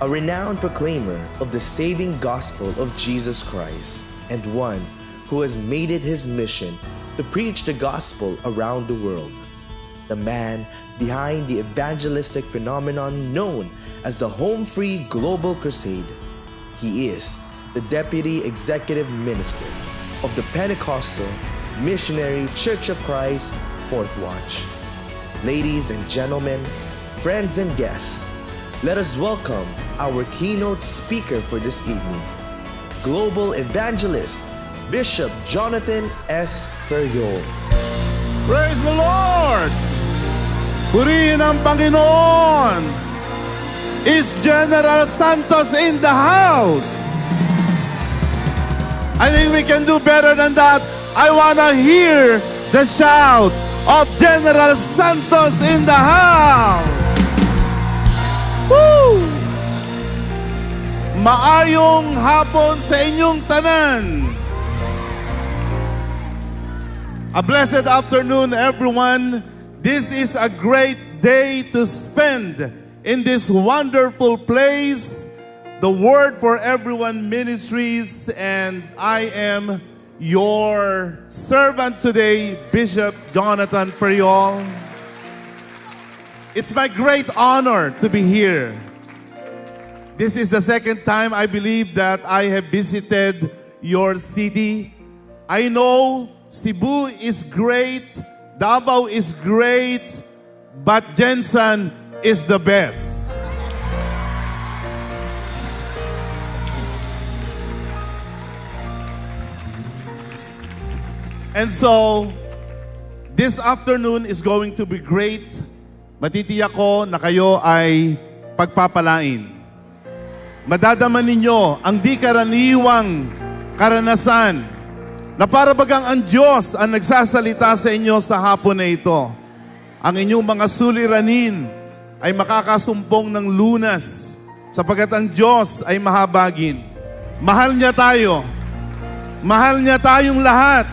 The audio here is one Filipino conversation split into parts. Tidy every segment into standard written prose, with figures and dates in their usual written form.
a renowned proclaimer of the saving gospel of Jesus Christ, and one who has made it his mission to preach the gospel around the world. The man behind the evangelistic phenomenon known as the Home Free Global Crusade. He is the Deputy Executive Minister of the Pentecostal Missionary Church of Christ, Fourth Watch. Ladies and gentlemen, friends and guests, let us welcome our keynote speaker for this evening, Global Evangelist, Bishop Jonathan S. Ferriol. Praise the Lord! Purihin ang Panginoon! Is General Santos in the house? I think we can do better than that. I want to hear the shout of General Santos in the house. Woo! Maayong hapon sa inyong tanan. A blessed afternoon, everyone. This is a great day to spend in this wonderful place, the Word for Everyone Ministries, and I am your servant today, Bishop Jonathan Ferriol. It's my great honor to be here. This is the second time I believe that I have visited your city. I know Cebu is great, Davao is great, but Jensen is the best. And so, this afternoon is going to be great. Matitiyak ko na kayo ay pagpapalain. Madadaman ninyo ang di karaniwang karanasan na para bagang ang Diyos ang nagsasalita sa inyo sa hapon na ito. Ang inyong mga suliranin ay makakasumpong ng lunas sapagkat ang Diyos ay mahabagin. Mahal niya tayo. Mahal niya tayong lahat.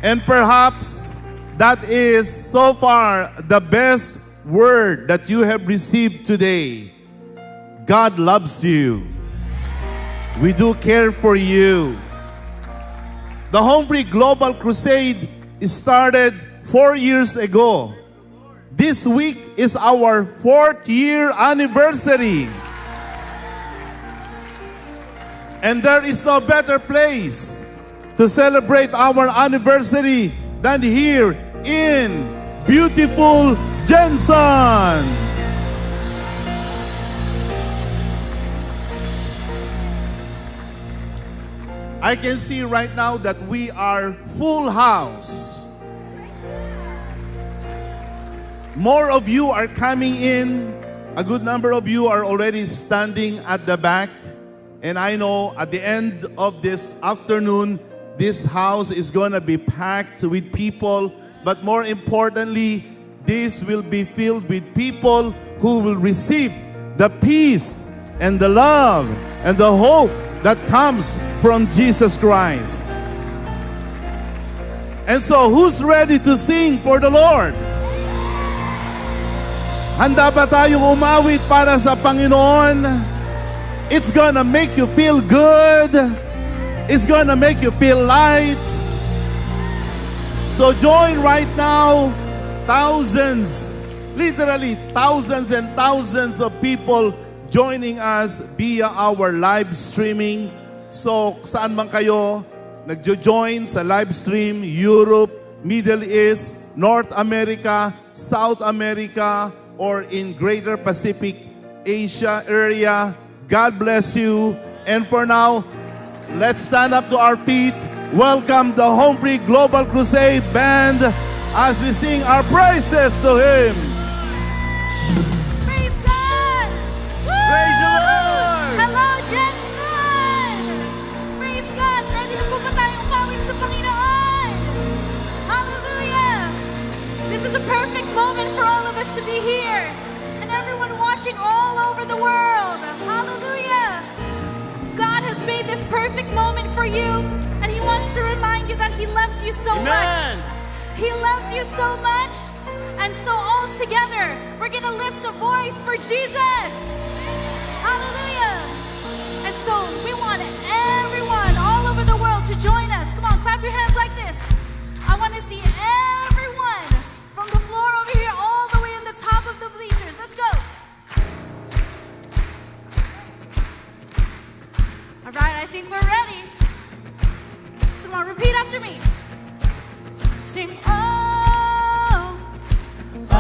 And perhaps that is so far the best word that you have received today. God loves you. We do care for you. The Home Free Global Crusade started 4 years ago. This week is our 4th year anniversary. And there is no better place to celebrate our anniversary than here in beautiful Jensen. I can see right now that we are full house. More of you are coming in. A good number of you are already standing at the back. And I know at the end of this afternoon, this house is going to be packed with people, but more importantly, this will be filled with people who will receive the peace and the love and the hope that comes from Jesus Christ. And so, who's ready to sing for the Lord? Handa ba tayong umawit para sa Panginoon? It's gonna make you feel good. It's gonna make you feel light. So join right now. Thousands, literally thousands and thousands of people joining us via our live streaming. So saan man kayo nagjo-join sa live stream, Europe, Middle East, North America, South America, or in Greater Pacific Asia area, God bless you. And for now, let's stand up to our feet. Welcome the Home Free Global Crusade Band as we sing our praises to Him. Praise God! Woo! Praise the Lord! Hello, Jensen! Praise God! Ready na po ba tayong umawit sa Panginoon? Hallelujah! This is a perfect moment for all of us to be here. And everyone watching all over the world. Hallelujah! God has made this perfect moment for you, and He wants to remind you that He loves you so much. He loves you so much. And so all together, we're gonna lift a voice for Jesus. Hallelujah. And so we want everyone all over the world to join us. Come on, clap your hands like this. I want to see everyone from the floor over here all the way in the top of the bleachers. Let's go. All right, I think we're ready. Come on, repeat after me. Sing, oh, oh.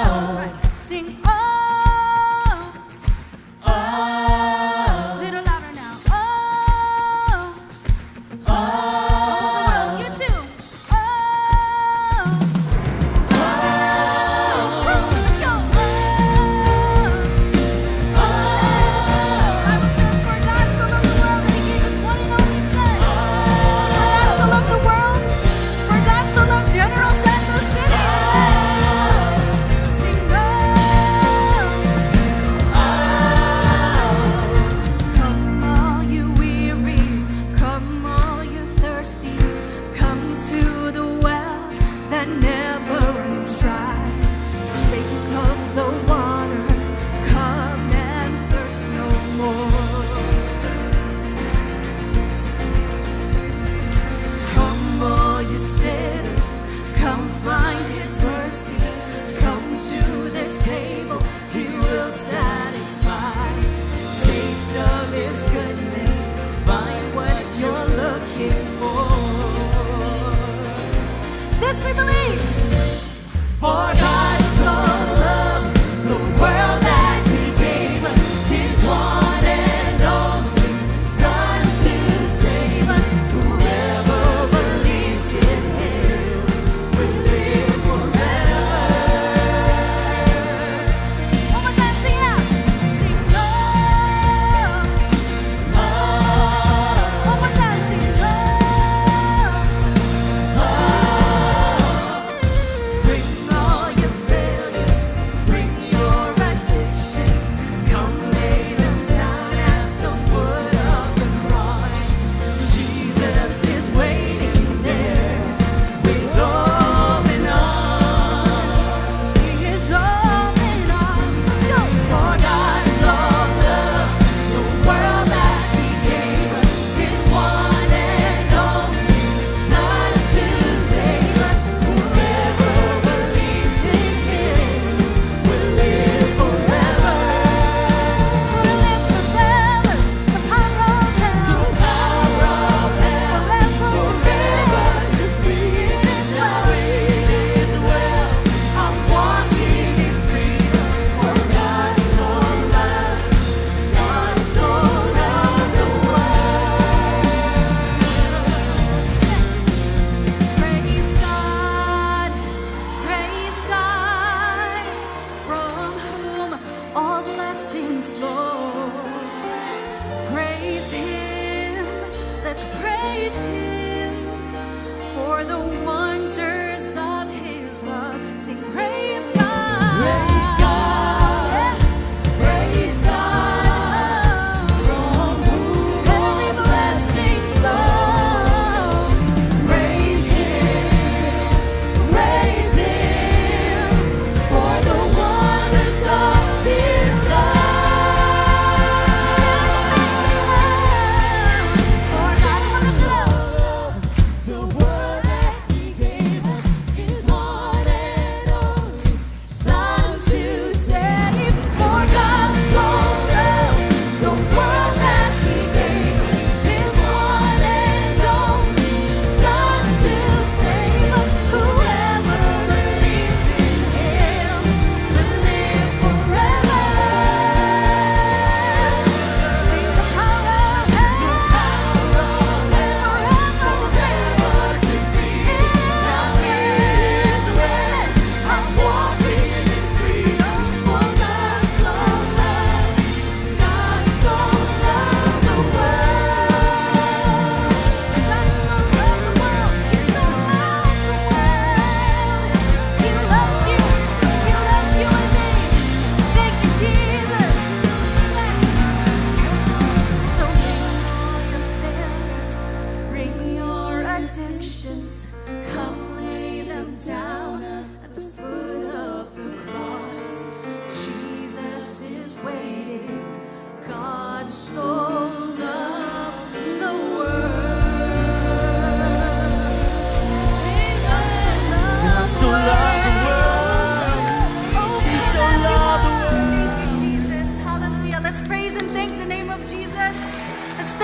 All right, sing, oh, oh. Little louder now. Oh, oh. All over the world, you too. Oh, oh. Let's go. Oh, oh. The Bible says, for God so loved the world that He gave His one and only Son. For God so loved the world. For God so loved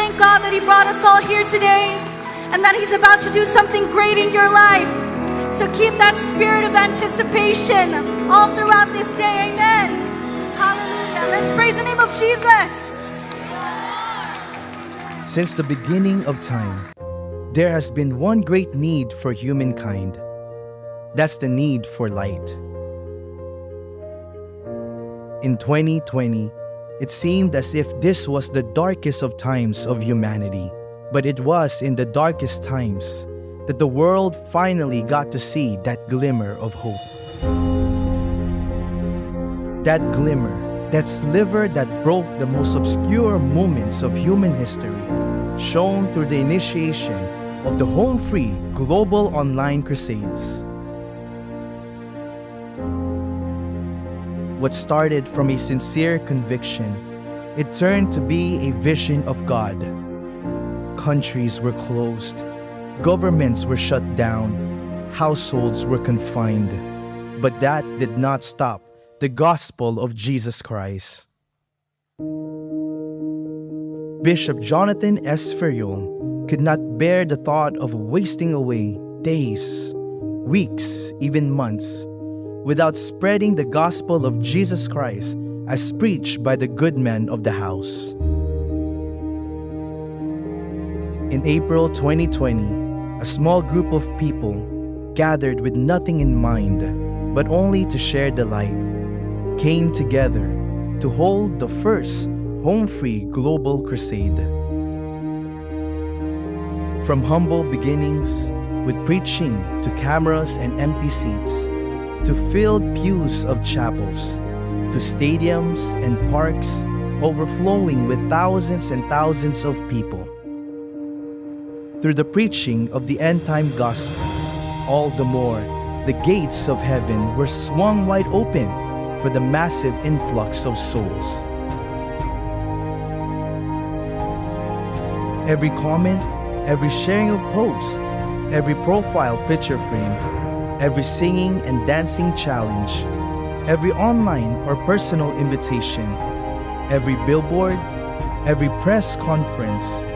thank God that He brought us all here today and that He's about to do something great in your life. So keep that spirit of anticipation all throughout this day. Amen. Hallelujah. Let's praise the name of Jesus. Since the beginning of time, there has been one great need for humankind. That's the need for light. In 2020, it seemed as if this was the darkest of times of humanity. But it was in the darkest times that the world finally got to see that glimmer of hope. That glimmer, that sliver that broke the most obscure moments of human history, shone through the initiation of the Home Free Global Online Crusades. What started from a sincere conviction, it turned to be a vision of God. Countries were closed, governments were shut down, households were confined. But that did not stop the gospel of Jesus Christ. Bishop Jonathan S. Ferriol could not bear the thought of wasting away days, weeks, even months, without spreading the gospel of Jesus Christ as preached by the good men of the house. In April 2020, a small group of people gathered with nothing in mind but only to share the light, came together to hold the first Home Free Global Crusade. From humble beginnings with preaching to cameras and empty seats, to filled pews of chapels, to stadiums and parks overflowing with thousands and thousands of people. Through the preaching of the end-time gospel, all the more, the gates of heaven were swung wide open for the massive influx of souls. Every comment, every sharing of posts, every profile picture frame, every singing and dancing challenge, every online or personal invitation, every billboard, every press conference,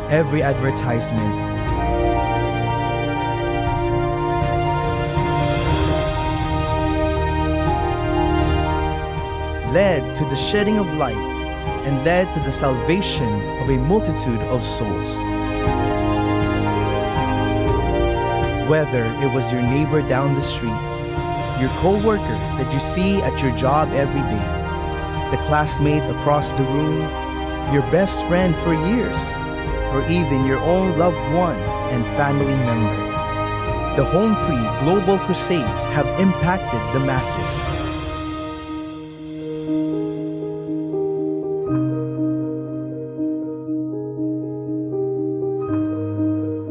every advertisement, led to the shedding of light and led to the salvation of a multitude of souls. Whether it was your neighbor down the street, your co-worker that you see at your job every day, the classmate across the room, your best friend for years, or even your own loved one and family member, the Home Free Global Crusades have impacted the masses.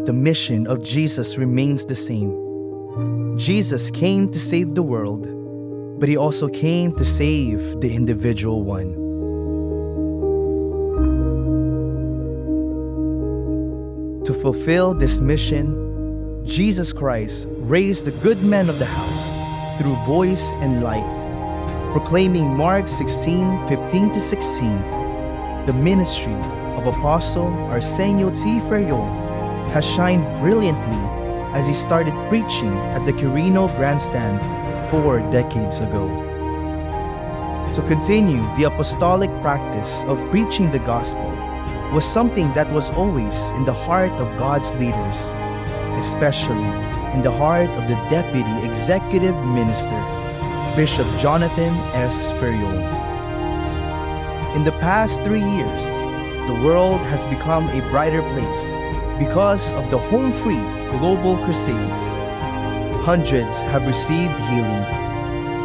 The mission of Jesus remains the same. Jesus came to save the world, but He also came to save the individual one. To fulfill this mission, Jesus Christ raised the good men of the house through voice and light, proclaiming Mark 16:15-16. The ministry of Apostle Arsenio T. Ferriol has shined brilliantly as he started preaching at the Quirino Grandstand 4 decades ago. To continue the apostolic practice of preaching the gospel was something that was always in the heart of God's leaders, especially in the heart of the Deputy Executive Minister, Bishop Jonathan S. Ferriol. In the past 3 years, the world has become a brighter place because of the Home Free Global Crusades. Hundreds have received healing,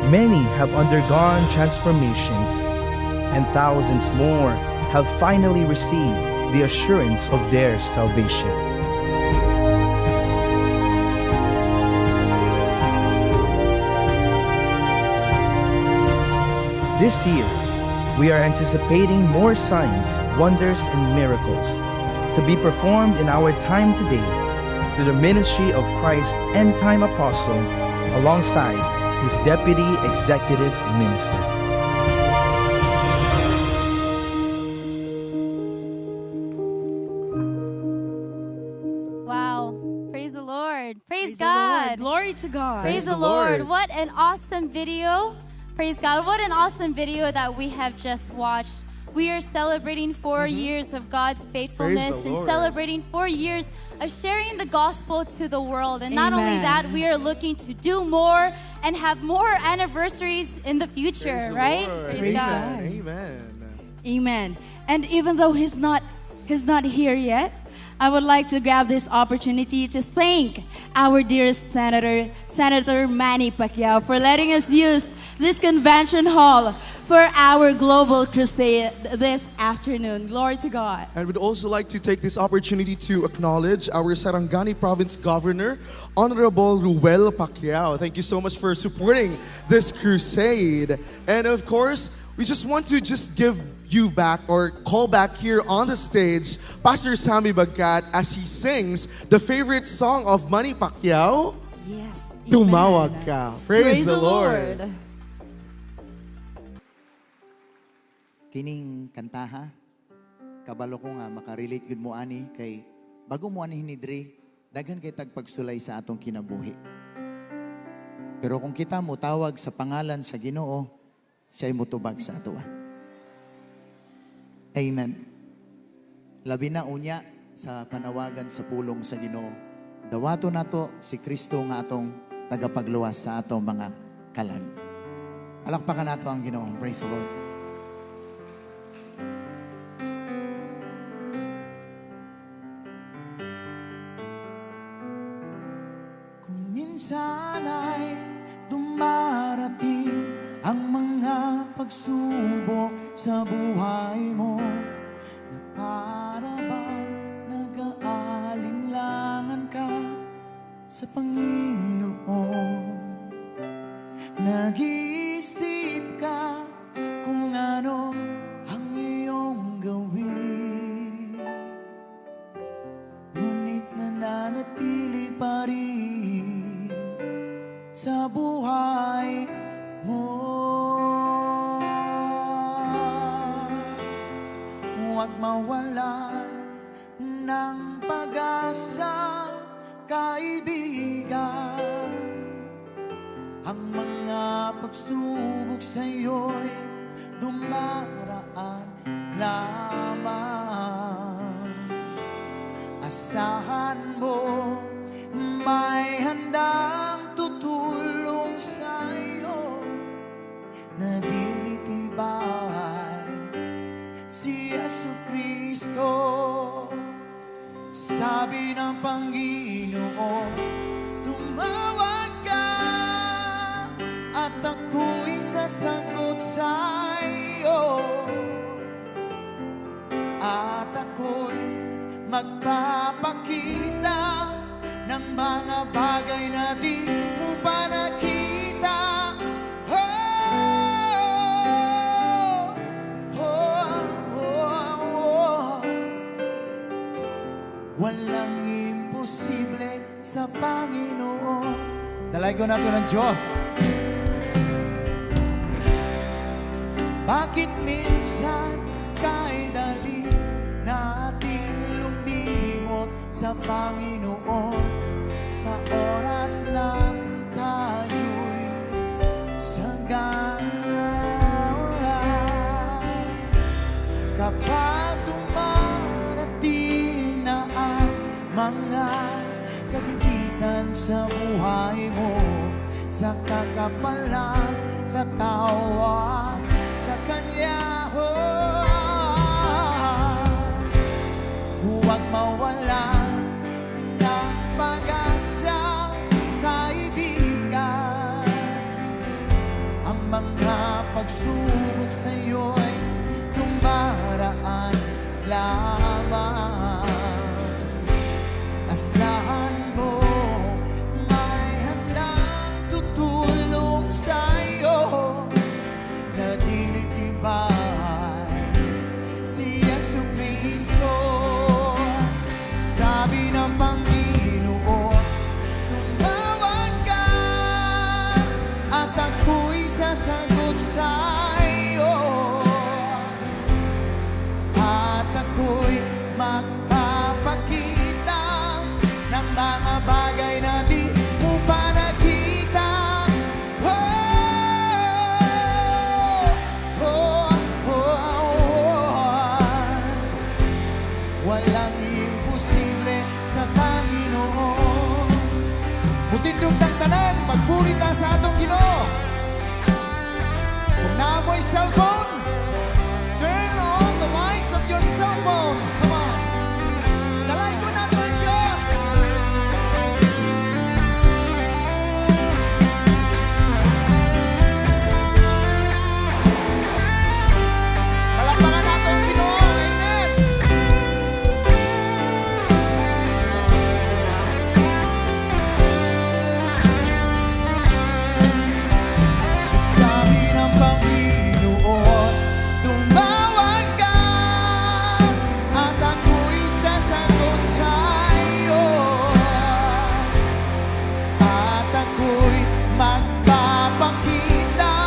many have undergone transformations, and thousands more have finally received the assurance of their salvation. This year, we are anticipating more signs, wonders, and miracles to be performed in our time today through the ministry of Christ's end-time apostle alongside his deputy executive minister. Praise the Lord. What an awesome video. Praise God. What an awesome video that we have just watched. We are celebrating 4 years of God's faithfulness and celebrating 4 years of sharing the gospel to the world. And not only that, we are looking to do more and have more anniversaries in the future, right? Praise God. Amen. Amen. And even though he's not here yet, I would like to grab this opportunity to thank our dearest Senator Manny Pacquiao, for letting us use this convention hall for our global crusade this afternoon. Glory to God. And we'd also like to take this opportunity to acknowledge our Sarangani Province Governor, Honorable Ruel Pacquiao. Thank you so much for supporting this crusade. And of course, we just want to give you back or call back here on the stage Pastor Sammy Bagkat as he sings the favorite song of Manny Pacquiao, Yes. Tumawag Amen. Ka. Praise the Lord. Kining kantaha, kabalo ko nga makarelate gud mo ani kay bago mo ani hinidri, daghan kay tagpagsulay sa atong kinabuhi. Pero kung kita mo tawag sa pangalan sa Ginoo, siya'y mutubag sa atoa. Amen. Labi na unya sa panawagan sa pulong sa Ginoo. Dawato nato si Kristo nga atong tagapagluwas sa atong mga kalag. Palakpakan nato ang Ginoo. Praise the Lord. Kung minsan ay dumarating ang mga pagsubok sa buhay mo, na para bang nag-aalinlangan ka sa Panginoon. Nag-iisip ka kung ano ang iyong gawin, ngunit nananatili pa rin sa buhay mo. Huwag mawalan ng pag-asa, kaibigan. Ang mga pagsubok sa'yo'y dumaraan lamang. Asahan mo may handang tutulong sa'yo na dinitibay si Jesucristo. Sabi ng Panginoon, tumawag ka at ako'y sasagot sa'yo, at ako'y magpapakita ng mga bagay na di mo pa nakita. Walang imposible sa Panginoon. Dalay ko nato ng Diyos. Bakit minsan kay dali nating lumimot sa Panginoon, sa oras lang tayo'y sagana. Kapag dumarating na ang mga kagipitan sa buhay mo, sa kakapalang tatawa sa Kanya, huwag mawalan ng pag-asa, kaibigan. Ang mga pagsubok sa'yo'y dumaraan lamang. Asahan mo may handang tutulong sa'yo na dinitibay si Jesucristo. Sabi ng Panginoon, tumawag ka at ako'y sasagot sa'yo, at ako'y magpapakita ng mga my cell phone? Turn on the lights of your cell phone. Come on. Dalay ko na ng Diyos. Palakpakan natin ang Ginoo. Amen. Sabi ng Panginoon, tumawag ka at ako'y sasagot sa'yo. At ako'y magpapakita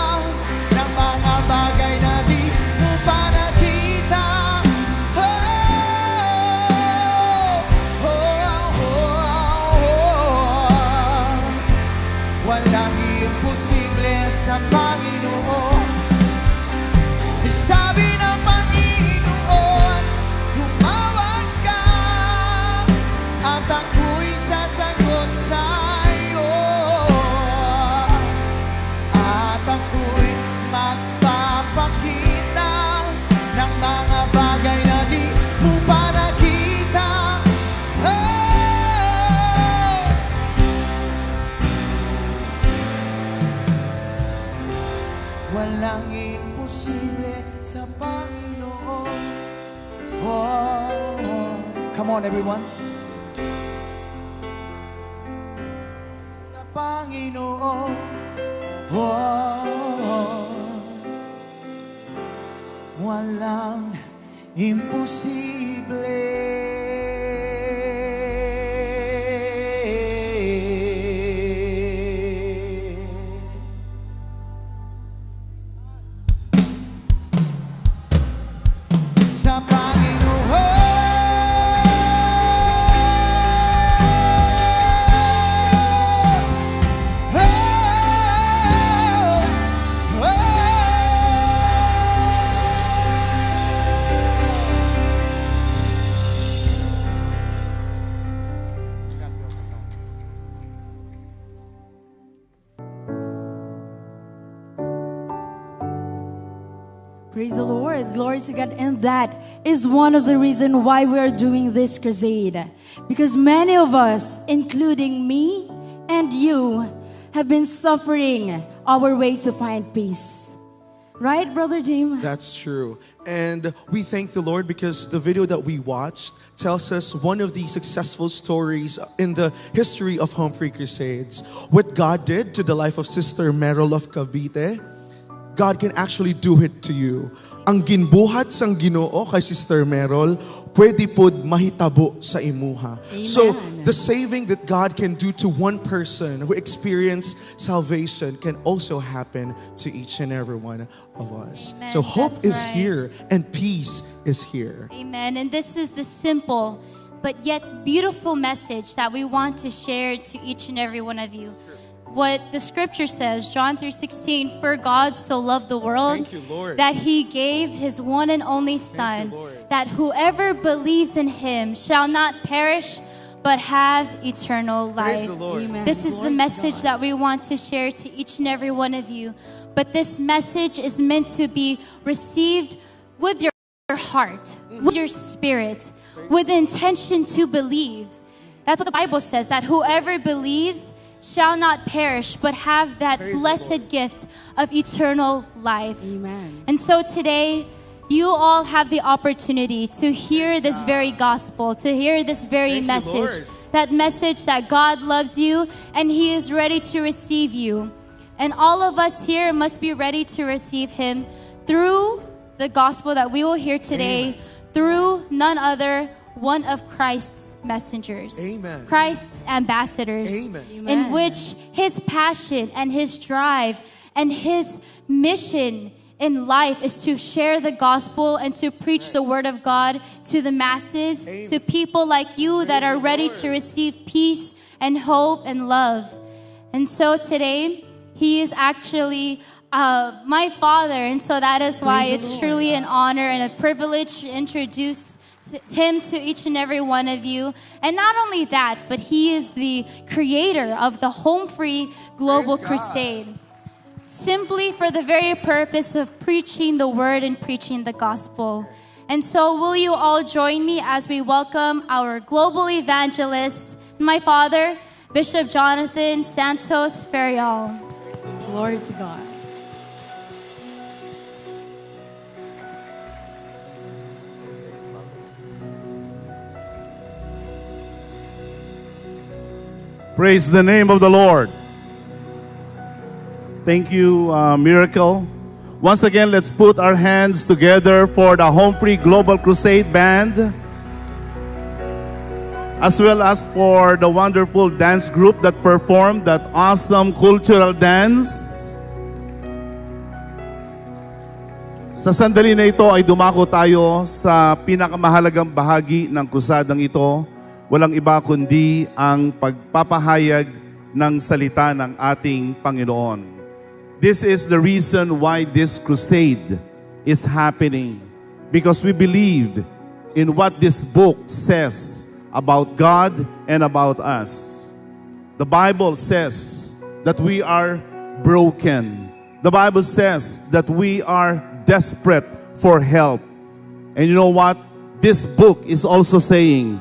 ng mga bagay na di mo pa nakita. Oh, oh, oh, oh, oh. Walang imposible sa Panginoon. Sabi ng Panginoon, tumawag ka at ako'y sasagot sa'yo. At ako'y magpapakita ng mga bagay na di mo pa nakita. Oh! Walang imposible sa Panginoon. Oh, come on everyone. Sa Panginoon. Oh, walang imposible. Sa Panginoon. Praise the Lord. Glory to God. And that is one of the reasons why we are doing this crusade. Because many of us, including me and you, have been suffering our way to find peace. Right, Brother Jim? That's true. And we thank the Lord because the video that we watched tells us one of the successful stories in the history of Home Free Crusades. What God did to the life of Sister Merrill of Cavite, God can actually do it to you. Ang ginbuhat sang Ginoo kay Sister Merrill, pwede pod mahitabo sa imuha. Amen. So, the saving that God can do to one person who experienced salvation can also happen to each and every one of us. Amen. So, hope That's is right. here and peace is here. Amen. And this is the simple but yet beautiful message that we want to share to each and every one of you. What the scripture says, John 3:16, for God so loved the world Thank you, Lord. that he gave his one and only Son, Lord. that whoever believes in him shall not perish but have eternal life. Praise the Lord. Amen. This is the Glory to message God. that we want to share to each and every one of you. But this message is meant to be received with your heart, with your spirit, with the intention to believe. That's what the Bible says, that whoever believes shall not perish, but have that Praise the blessed gift of eternal life. Amen. And so today, you all have the opportunity to hear this very gospel, to hear this very Thank you, message. Lord. That message that God loves you and he is ready to receive you. And all of us here must be ready to receive him through the gospel that we will hear today, through none other, one of Christ's messengers, Amen. Christ's ambassadors, Amen. in which his passion and his drive and his mission in life is to share the gospel and to preach the word of God to the masses, Amen. to people like you that are ready to receive peace and hope and love. And so today, he is actually my father, and so that is why it's truly an honor and a privilege to introduce him to each and every one of you. And not only that, but he is the creator of the Home Free Global Praise God. Crusade. simply for the very purpose of preaching the word and preaching the gospel. And so will you all join me as we welcome our global evangelist, my father, Bishop Jonathan Santos Ferriol. Glory to God. Praise the name of the Lord. Thank you, Miracle. Once again, let's put our hands together for the Home Free Global Crusade Band, as well as for the wonderful dance group that performed that awesome cultural dance. Sa sandali na ito ay dumako tayo sa pinakamahalagang bahagi ng krusadang ito. Walang iba kundi ang pagpapahayag ng salita ng ating Panginoon. This is the reason why this crusade is happening. Because we believe in what this book says about God and about us. The Bible says that we are broken. The Bible says that we are desperate for help. And you know what? This book is also saying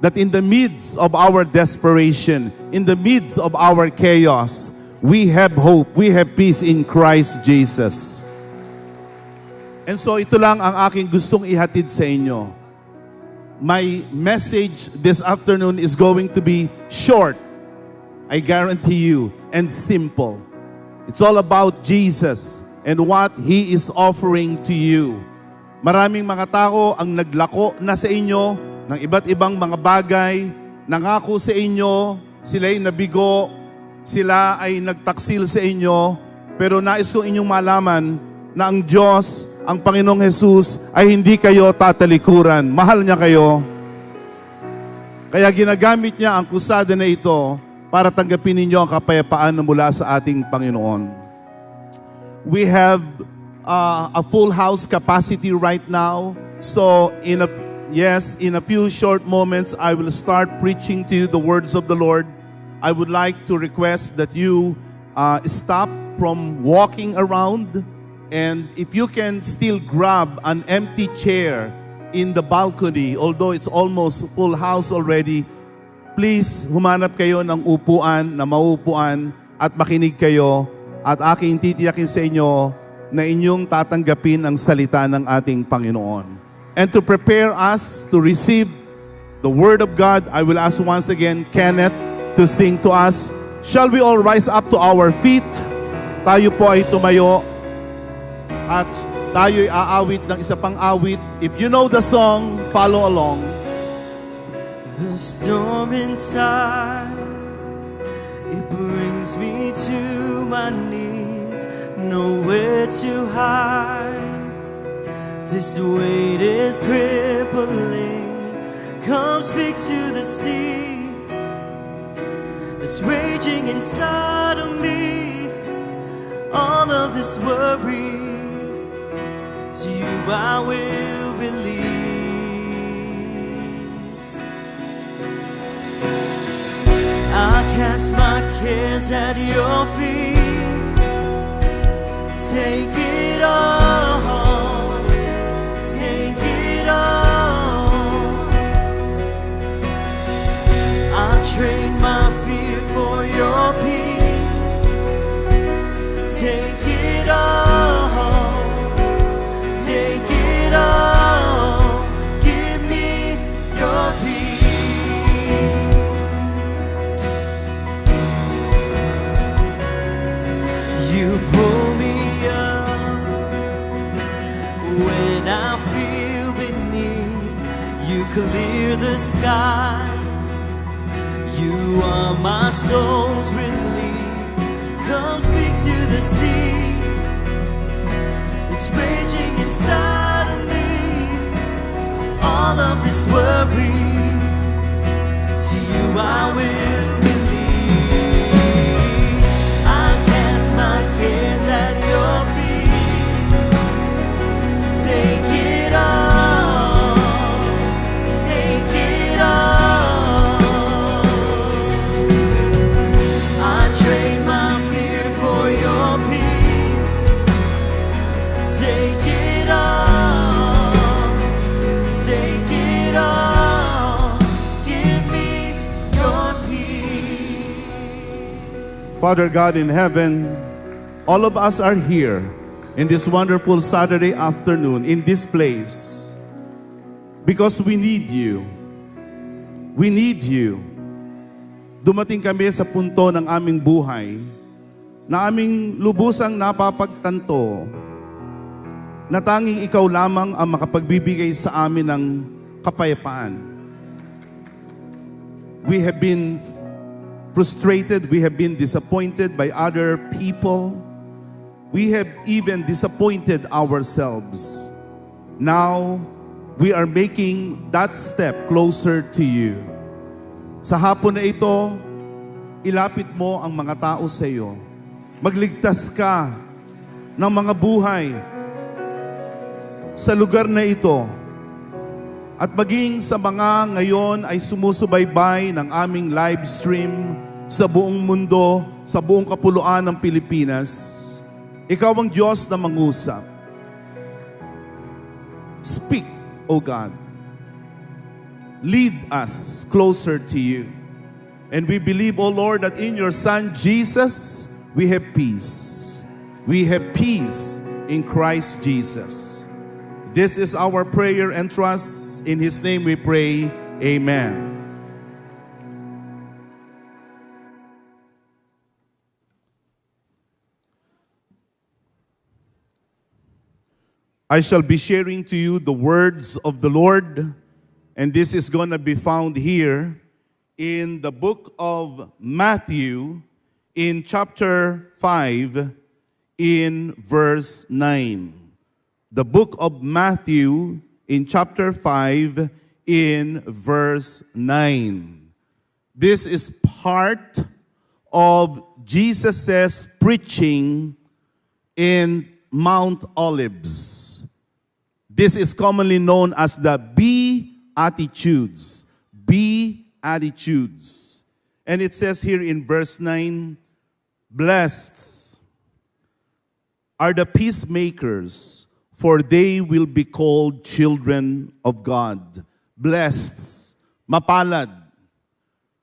that in the midst of our desperation, in the midst of our chaos, we have hope, we have peace in Christ Jesus. And so ito lang ang aking gustong ihatid sa inyo. My message this afternoon is going to be short, I guarantee you, and simple. It's all about Jesus and what He is offering to you. Maraming mga tao ang naglako na sa inyo ng iba't ibang mga bagay, nangako sa inyo, sila'y nabigo, sila ay nagtaksil sa inyo, pero nais kong inyong malaman na ang Diyos, ang Panginoong Jesus, ay hindi kayo tatalikuran. Mahal niya kayo. Kaya ginagamit niya ang krusada na ito para tanggapin ninyo ang kapayapaan na mula sa ating Panginoon. We have a full house capacity right now, so in a few short moments, I will start preaching to you the words of the Lord. I would like to request that you stop from walking around, and if you can still grab an empty chair in the balcony, although it's almost full house already, please humanap kayo ng upuan na maupuan at makinig kayo, at aking titiyakin sa inyo na inyong tatanggapin ang salita ng ating Panginoon. And to prepare us to receive the Word of God, I will ask once again Kenneth to sing to us. Shall we all rise up to our feet? Tayo po ay tumayo at tayo'y aawit ng isa pang awit. If you know the song, follow along. The storm inside, it brings me to my knees, nowhere to hide. This weight is crippling. Come speak to the sea that's raging inside of me. All of this worry, to you I will release. I cast my cares at your feet. Take it all. Trade my fear for your peace. Take it all. Take it all. Give me your peace. You pull me up when I feel beneath. You clear the sky. You are my soul's relief. Come speak to the sea. It's raging inside of me. All of this worry, to you I will release. I cast my cares at your feet. Take it all. Take it all. Trade my fear for your peace. Take it all, take it all. Give me your peace. Father God in heaven, all of us are here in this wonderful Saturday afternoon in this place because we need you. We need you. Dumating kami sa punto ng aming buhay na aming lubusang napapagtanto na tanging ikaw lamang ang makapagbibigay sa amin ng kapayapaan. We have been frustrated, we have been disappointed by other people. We have even disappointed ourselves. Now, we are making that step closer to you. Sa hapon na ito, ilapit mo ang mga tao sa iyo. Magligtas ka ng mga buhay sa lugar na ito. At maging sa mga ngayon ay sumusubaybay ng aming live stream sa buong mundo, sa buong kapuluan ng Pilipinas, ikaw ang Diyos na mangusap. Speak, O God. Lead us closer to you. And we believe, O Lord, that in your Son, Jesus, we have peace. We have peace in Christ Jesus. This is our prayer and trust. In His name we pray. Amen. I shall be sharing to you the words of the Lord, and this is going to be found here in the book of Matthew in chapter 5 in verse 9. The book of Matthew in chapter 5 in verse 9. This is part of Jesus' preaching in Mount Olives. This is commonly known as the Beatitudes. Beatitudes. And it says here in verse 9, blessed are the peacemakers, for they will be called children of God. Blessed, mapalad,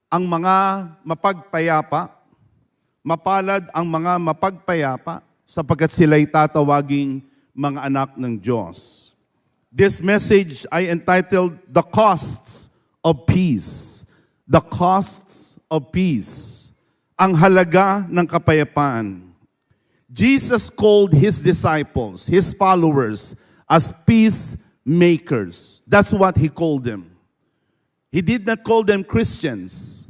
ang mga mapagpayapa, mapalad ang mga mapagpayapa, sapagkat sila'y tatawaging mga anak ng Diyos. This message I entitled, The Costs of Peace. The Costs of Peace. Ang halaga ng kapayapaan. Jesus called His disciples, His followers, as peacemakers. That's what He called them. He did not call them Christians.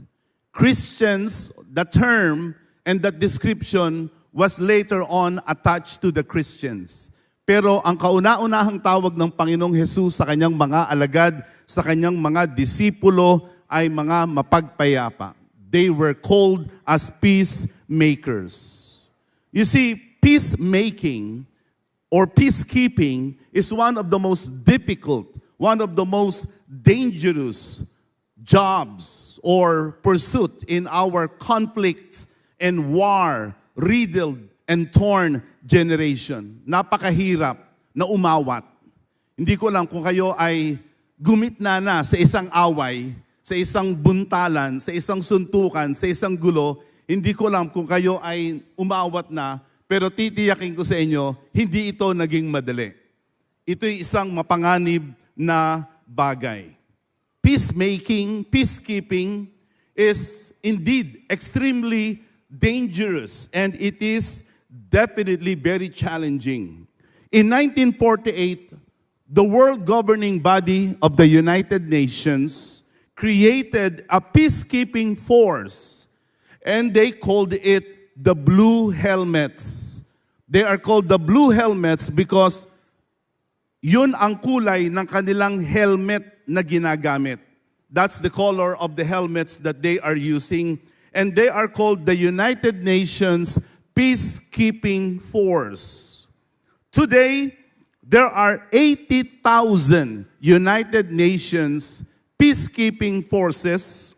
Christians, the term and that description was later on attached to the Christians. Pero ang kauna-unahang tawag ng Panginoong Hesus sa kanyang mga alagad, sa kanyang mga disipulo ay mga mapagpayapa. They were called as peacemakers. You see, peacemaking or peacekeeping is one of the most difficult, one of the most dangerous jobs or pursuit in our conflict and war-riddled and torn generation. Napakahirap na umawat. Hindi ko lang kung kayo ay gumitna na sa isang away, sa isang buntalan, sa isang suntukan, sa isang gulo. Hindi ko lang kung kayo ay umawat na, pero titiyakin ko sa inyo, hindi ito naging madali. Ito'y isang mapanganib na bagay. Peacekeeping is indeed extremely dangerous, and it is definitely very challenging. In 1948, the world governing body of the United Nations created a peacekeeping force, and they called it the Blue Helmets. They are called the Blue Helmets because yun ang kulay ng kanilang helmet na ginagamit. That's the color of the helmets that they are using, and they are called the United Nations Peacekeeping Force. Today, there are 80,000 United Nations peacekeeping forces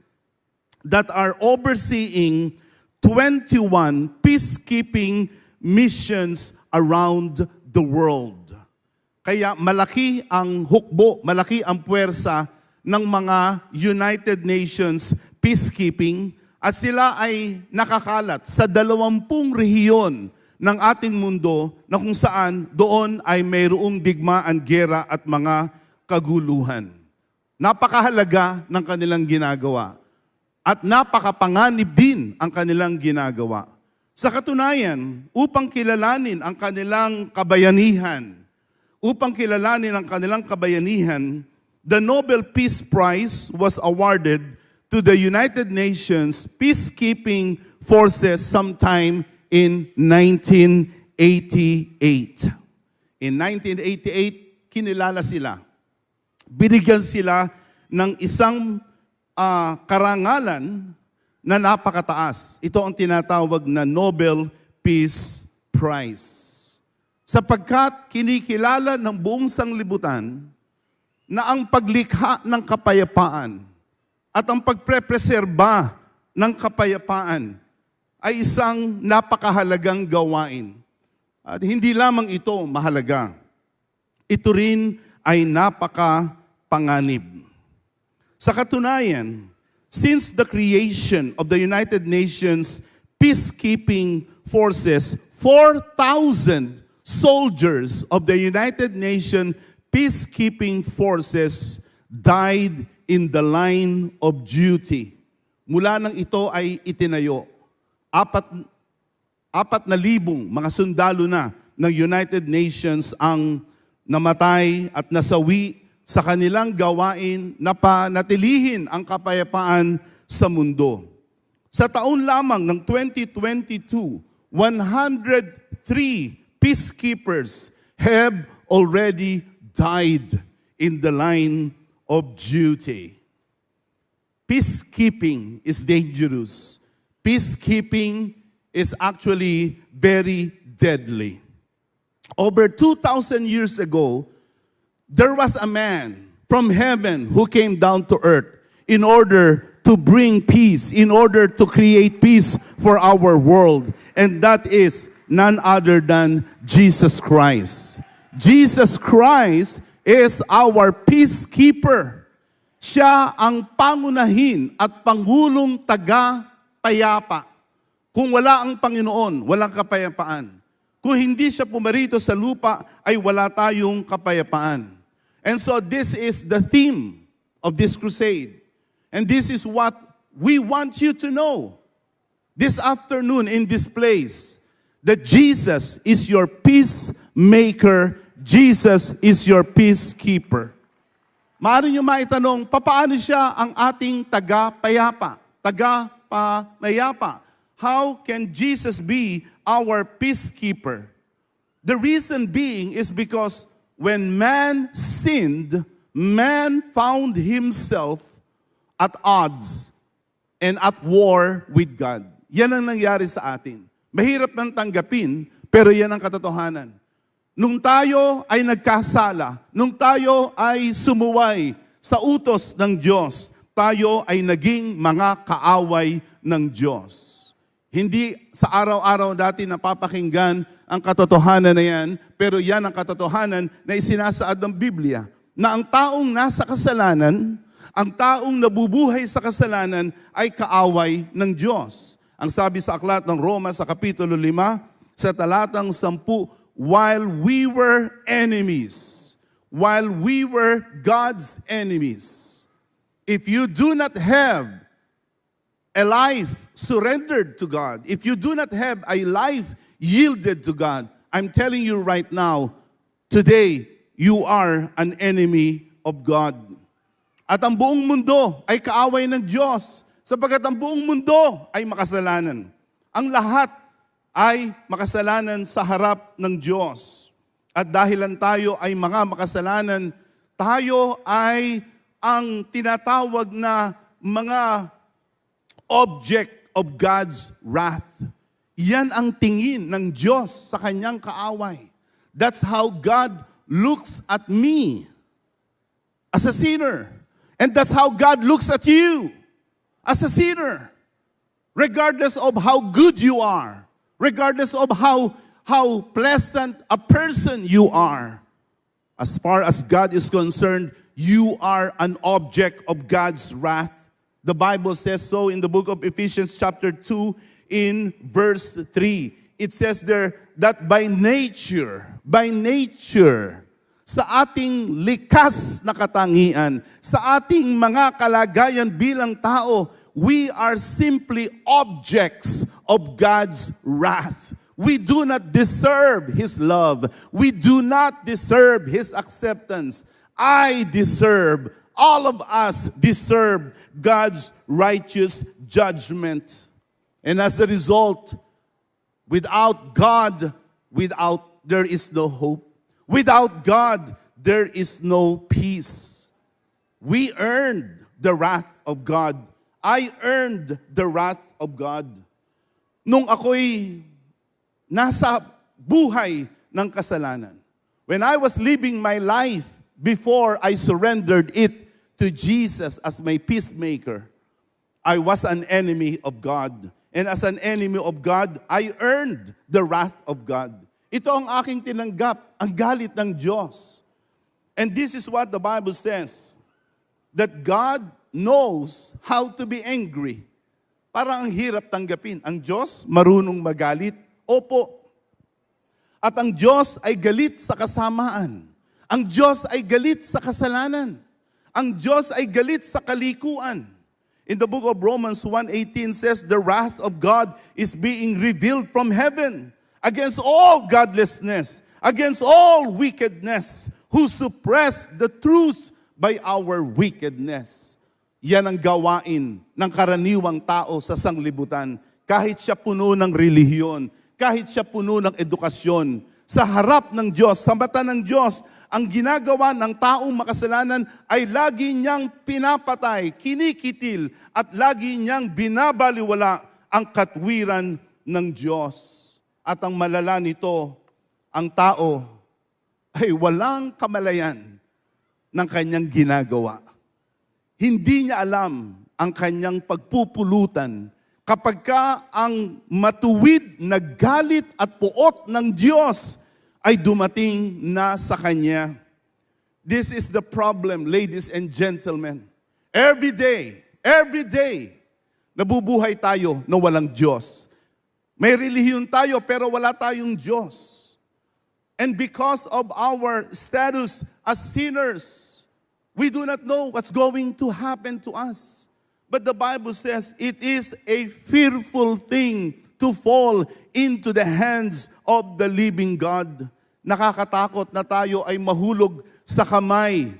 that are overseeing 21 peacekeeping missions around the world. Kaya malaki ang hukbo, malaki ang puwersa ng mga United Nations peacekeeping at sila ay nakakalat sa 20 rehiyon ng ating mundo na kung saan doon ay mayroong digmaan, gera at mga kaguluhan. Napakahalaga ng kanilang ginagawa at napakapanganib din ang kanilang ginagawa. Sa katunayan, upang kilalanin ang kanilang kabayanihan, the Nobel Peace Prize was awarded to the United Nations Peacekeeping Forces sometime in 1988. In 1988, kinilala sila. Binigyan sila ng isang karangalan na napakataas. Ito ang tinatawag na Nobel Peace Prize. Sapagkat kinikilala ng buong sanglibutan na ang paglikha ng kapayapaan at ang pagprepreserba ng kapayapaan ay isang napakahalagang gawain. At hindi lamang ito mahalaga, ito rin ay napakapanganib. Sa katunayan, since the creation of the United Nations peacekeeping forces, 4,000 soldiers of the United Nations peacekeeping forces died in the line of duty. Mula nang ito ay itinayo, 4,000 mga sundalo na ng United Nations ang namatay at nasawi sa kanilang gawain na panatilihin ang kapayapaan sa mundo. Sa taon lamang ng 2022, 103 peacekeepers have already died in the line of duty. Peacekeeping is dangerous. Peacekeeping is actually very deadly. Over 2,000 years ago, there was a man from heaven who came down to earth in order to bring peace, in order to create peace for our world. And that is none other than Jesus Christ. Jesus Christ is our peacekeeper. Siya ang pangunahin at pangulong taga-payapa. Kung wala ang Panginoon, walang kapayapaan. Kung hindi siya pumarito sa lupa, ay wala tayong kapayapaan. And so this is the theme of this crusade. And this is what we want you to know this afternoon in this place. That Jesus is your peacemaker. Jesus is your peacekeeper. Maaari niyo maitanong, papaano siya ang ating taga-payapa? Taga-pamayapa. How can Jesus be our peacekeeper? The reason being is because when man sinned, man found himself at odds and at war with God. Yan ang nangyari sa atin. Mahirap nang tanggapin, pero yan ang katotohanan. Nung tayo ay nagkasala, nung tayo ay sumuway sa utos ng Diyos, tayo ay naging mga kaaway ng Diyos. Hindi sa araw-araw dati napapakinggan ang katotohanan na yan, pero yan ang katotohanan na isinasaad ng Biblia, na ang taong nasa kasalanan, ang taong nabubuhay sa kasalanan ay kaaway ng Diyos. Ang sabi sa aklat ng Roma sa Kapitulo 5, sa talatang 10, while we were enemies, while we were God's enemies, if you do not have a life surrendered to God, if you do not have a life yielded to God, I'm telling you right now, today, you are an enemy of God. At ang buong mundo ay kaaway ng Diyos, sapagkat ang buong mundo ay makasalanan. Ang lahat ay makasalanan sa harap ng Diyos. At dahilan tayo ay mga makasalanan, tayo ay ang tinatawag na mga object of God's wrath. Yan ang tingin ng Diyos sa kanyang kaaway. That's how God looks at me as a sinner. And that's how God looks at you as a sinner. Regardless of how good you are, regardless of how pleasant a person you are, As far as God is concerned, you are an object of God's wrath. The Bible says so in the book of Ephesians chapter 2 in verse 3. It says there that by nature, sa ating likas na katangian, sa ating mga kalagayan bilang tao, we are simply objects of God's wrath. We do not deserve His love. We do not deserve His acceptance. All of us deserve God's righteous judgment. And as a result, without God, there is no hope. Without God, there is no peace. We earned the wrath of God. I earned the wrath of God. Nung ako'y nasa buhay ng kasalanan, when I was living my life before I surrendered it to Jesus as my peacemaker, I was an enemy of God. And as an enemy of God, I earned the wrath of God. Ito ang aking tinanggap, ang galit ng Diyos. And this is what the Bible says, that God knows how to be angry. Parang ang hirap tanggapin. Ang Diyos marunong magalit. Opo. At ang Diyos ay galit sa kasamaan. Ang Diyos ay galit sa kasalanan. Ang Diyos ay galit sa kalikuan. In the book of Romans 1:18 says, the wrath of God is being revealed from heaven against all godlessness, against all wickedness, who suppress the truth by our wickedness. Yan ang gawain ng karaniwang tao sa sanglibutan. Kahit siya puno ng relihiyon, kahit siya puno ng edukasyon, sa harap ng Diyos, sa mata ng Diyos, ang ginagawa ng taong makasalanan ay lagi niyang pinapatay, kinikitil, at lagi niyang binabaliwala ang katwiran ng Diyos. At ang malala nito, ang tao ay walang kamalayan ng kanyang ginagawa. Hindi niya alam ang kanyang pagpupulutan kapag ka ang matuwid na galit at puot ng Diyos ay dumating na sa kanya. This is the problem, ladies and gentlemen. Every day, nabubuhay tayo na walang Diyos. May relihiyon tayo pero wala tayong Diyos. And because of our status as sinners, we do not know what's going to happen to us. But the Bible says it is a fearful thing to fall into the hands of the living God. Nakakatakot na tayo ay mahulog sa kamay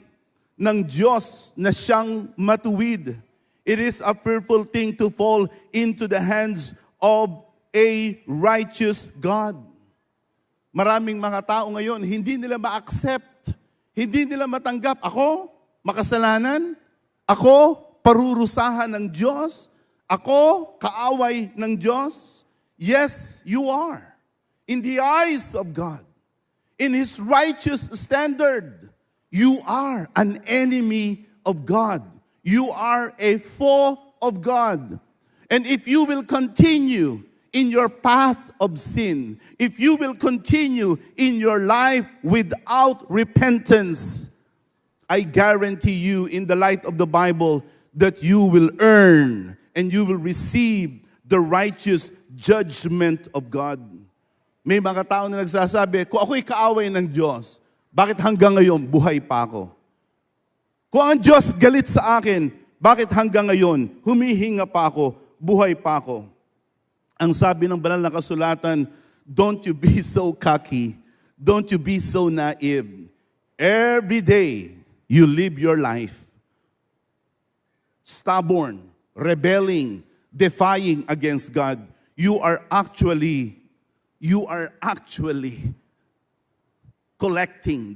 ng Diyos na siyang matuwid. It is a fearful thing to fall into the hands of a righteous God. Maraming mga tao ngayon, hindi nila ma-accept, hindi nila matanggap. Ako, makasalanan? Ako, parurusahan ng Diyos? Ako, kaaway ng Diyos? Yes, you are. In the eyes of God, in His righteous standard, you are an enemy of God. You are a foe of God. And if you will continue in your path of sin, if you will continue in your life without repentance, I guarantee you in the light of the Bible that you will earn and you will receive the righteous judgment of God. May mga tao na nagsasabi, kung ako'y kaaway ng Diyos, bakit hanggang ngayon buhay pa ako? Kung ang Diyos galit sa akin, bakit hanggang ngayon humihinga pa ako, buhay pa ako? Ang sabi ng banal na kasulatan, don't you be so cocky, don't you be so naive. Every day, you live your life stubborn, rebelling, defying against God. You are actually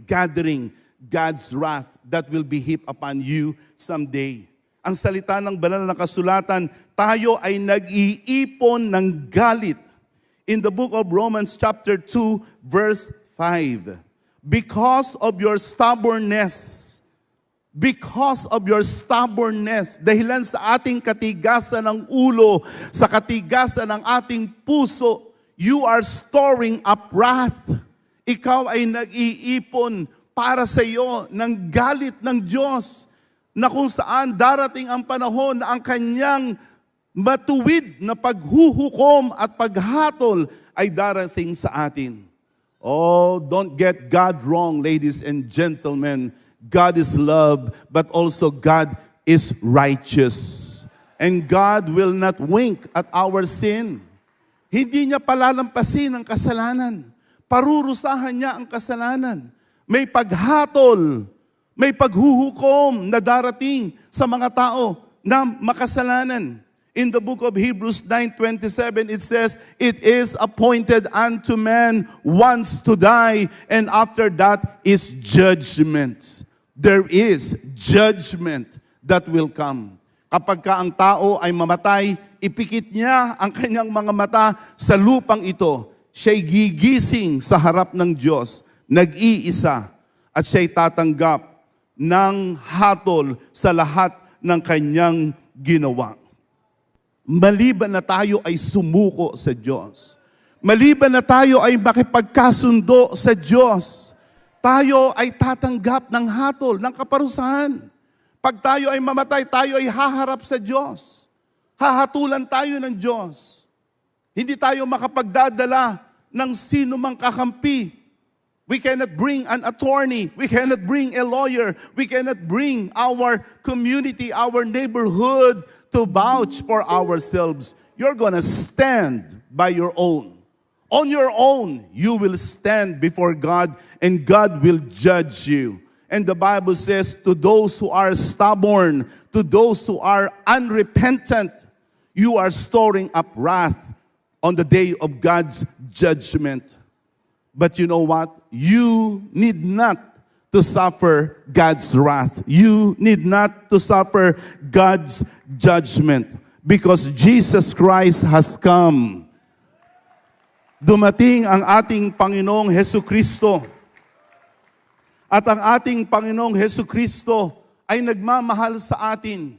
gathering God's wrath that will be heaped upon you someday. Ang salita ng banal na kasulatan, tayo ay nag-iipon ng galit. In the book of Romans chapter 2 verse 5, because of your stubbornness, dahilan sa ating katigasan ng ulo, sa katigasan ng ating puso, you are storing up wrath. Ikaw ay nag-iipon para sa iyo ng galit ng Diyos na kung saan darating ang panahon na ang kanyang matuwid na paghuhukom at paghatol ay darating sa atin. Oh, don't get God wrong, ladies and gentlemen. God is love, but also God is righteous. And God will not wink at our sin. Hindi niya palalampasin ang kasalanan. Parurusahan niya ang kasalanan. May paghatol, may paghuhukom na darating sa mga tao na makasalanan. In the book of Hebrews 9:27, it says, "It is appointed unto man once to die, and after that is judgment." There is judgment that will come. Kapag ka ang tao ay mamatay, ipikit niya ang kanyang mga mata sa lupang ito. Siya'y gigising sa harap ng Diyos, nag-iisa, at siya'y tatanggap ng hatol sa lahat ng kanyang ginawa. Maliban na tayo ay sumuko sa Diyos, maliban na tayo ay makipagkasundo sa Diyos, tayo ay tatanggap ng hatol, ng kaparusahan. Pag tayo ay mamatay, tayo ay haharap sa Diyos. Hahatulan tayo ng Diyos. Hindi tayo makapagdadala ng sino mang kakampi. We cannot bring an attorney. We cannot bring a lawyer. We cannot bring our community, our neighborhood to vouch for ourselves. You're gonna stand by your own. On your own, you will stand before God and God will judge you. And the Bible says, to those who are stubborn, to those who are unrepentant, you are storing up wrath on the day of God's judgment. But you know what? You need not to suffer God's wrath. You need not to suffer God's judgment because Jesus Christ has come. Dumating ang ating Panginoong Hesukristo. At ang ating Panginoong Hesukristo ay nagmamahal sa atin.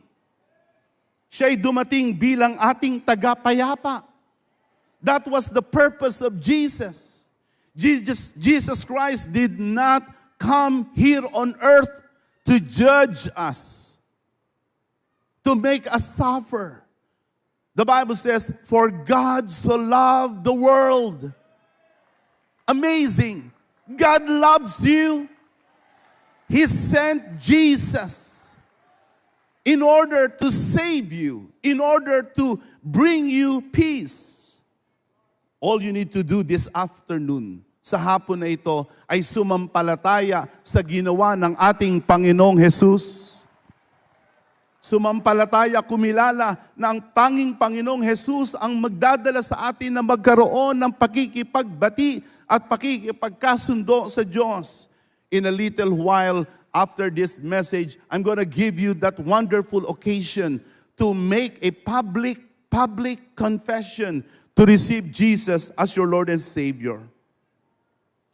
Siya'y dumating bilang ating tagapayapa. That was the purpose of Jesus. Jesus Christ did not come here on earth to judge us, to make us suffer. The Bible says, "For God so loved the world." Amazing. God loves you. He sent Jesus in order to save you, in order to bring you peace. All you need to do this afternoon, sa hapon na ito, ay sumampalataya sa ginawa ng ating Panginoong Jesus. Sumampalataya, kumilala na ang tanging Panginoong Jesus ang magdadala sa atin na magkaroon ng pakikipagbati at pakikipagkasundo sa Diyos. In a little while after this message, I'm going to give you that wonderful occasion to make a public confession to receive Jesus as your Lord and Savior.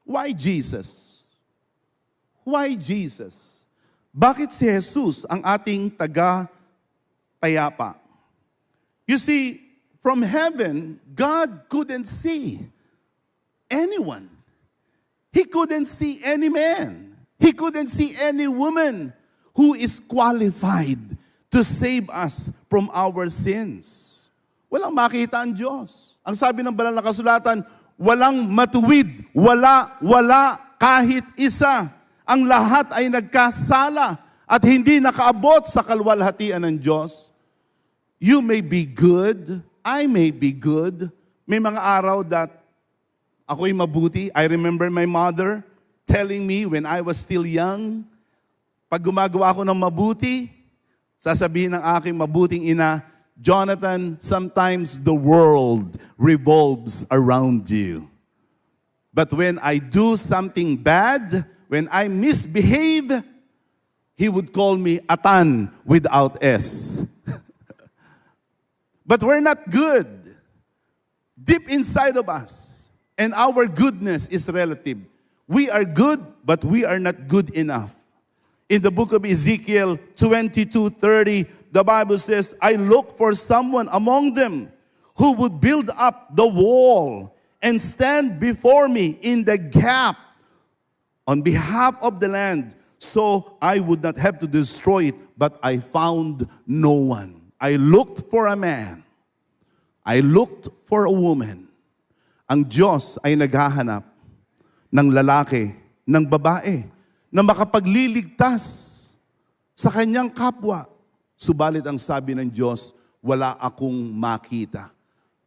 Why Jesus? Why Jesus? Bakit si Jesus ang ating taga-payapa? You see, from heaven, God couldn't see anyone. He couldn't see any man. He couldn't see any woman who is qualified to save us from our sins. Walang makita ang Diyos. Ang sabi ng banal na kasulatan, walang matuwid, wala kahit isa. Ang lahat ay nagkasala at hindi nakaabot sa kalwalhatian ng Diyos. You may be good, I may be good. May mga araw that ako'y mabuti. I remember my mother telling me when I was still young, pag gumagawa ako ng mabuti, sasabihin ng aking mabuting ina, "Jonathan, sometimes the world revolves around you. But when I do something bad, when I misbehave, he would call me Atan without S." But we're not good. Deep inside of us. And our goodness is relative. We are good, but we are not good enough. In the book of Ezekiel 22:30, the Bible says, "I look for someone among them who would build up the wall and stand before me in the gap on behalf of the land, so I would not have to destroy it, but I found no one. I looked for a man. I looked for a woman. Ang Diyos ay naghahanap ng lalaki, ng babae, na makapagliligtas sa kanyang kapwa. Subalit ang sabi ng Diyos, wala akong makita.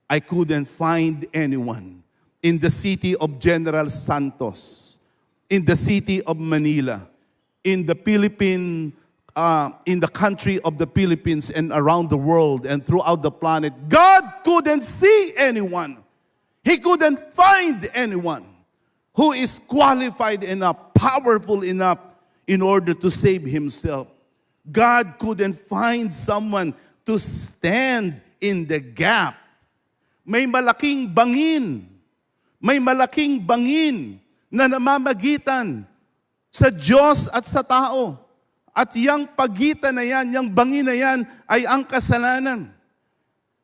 I couldn't find anyone in the city of General Santos, in the city of Manila, in the in the country of the Philippines and around the world and throughout the planet. God couldn't see anyone. He couldn't find anyone who is qualified enough, powerful enough in order to save himself. God couldn't find someone to stand in the gap. May malaking bangin. May malaking bangin na namamagitan sa Diyos at sa tao. At yung pagitan na yan, yung bangin na yan, ay ang kasalanan.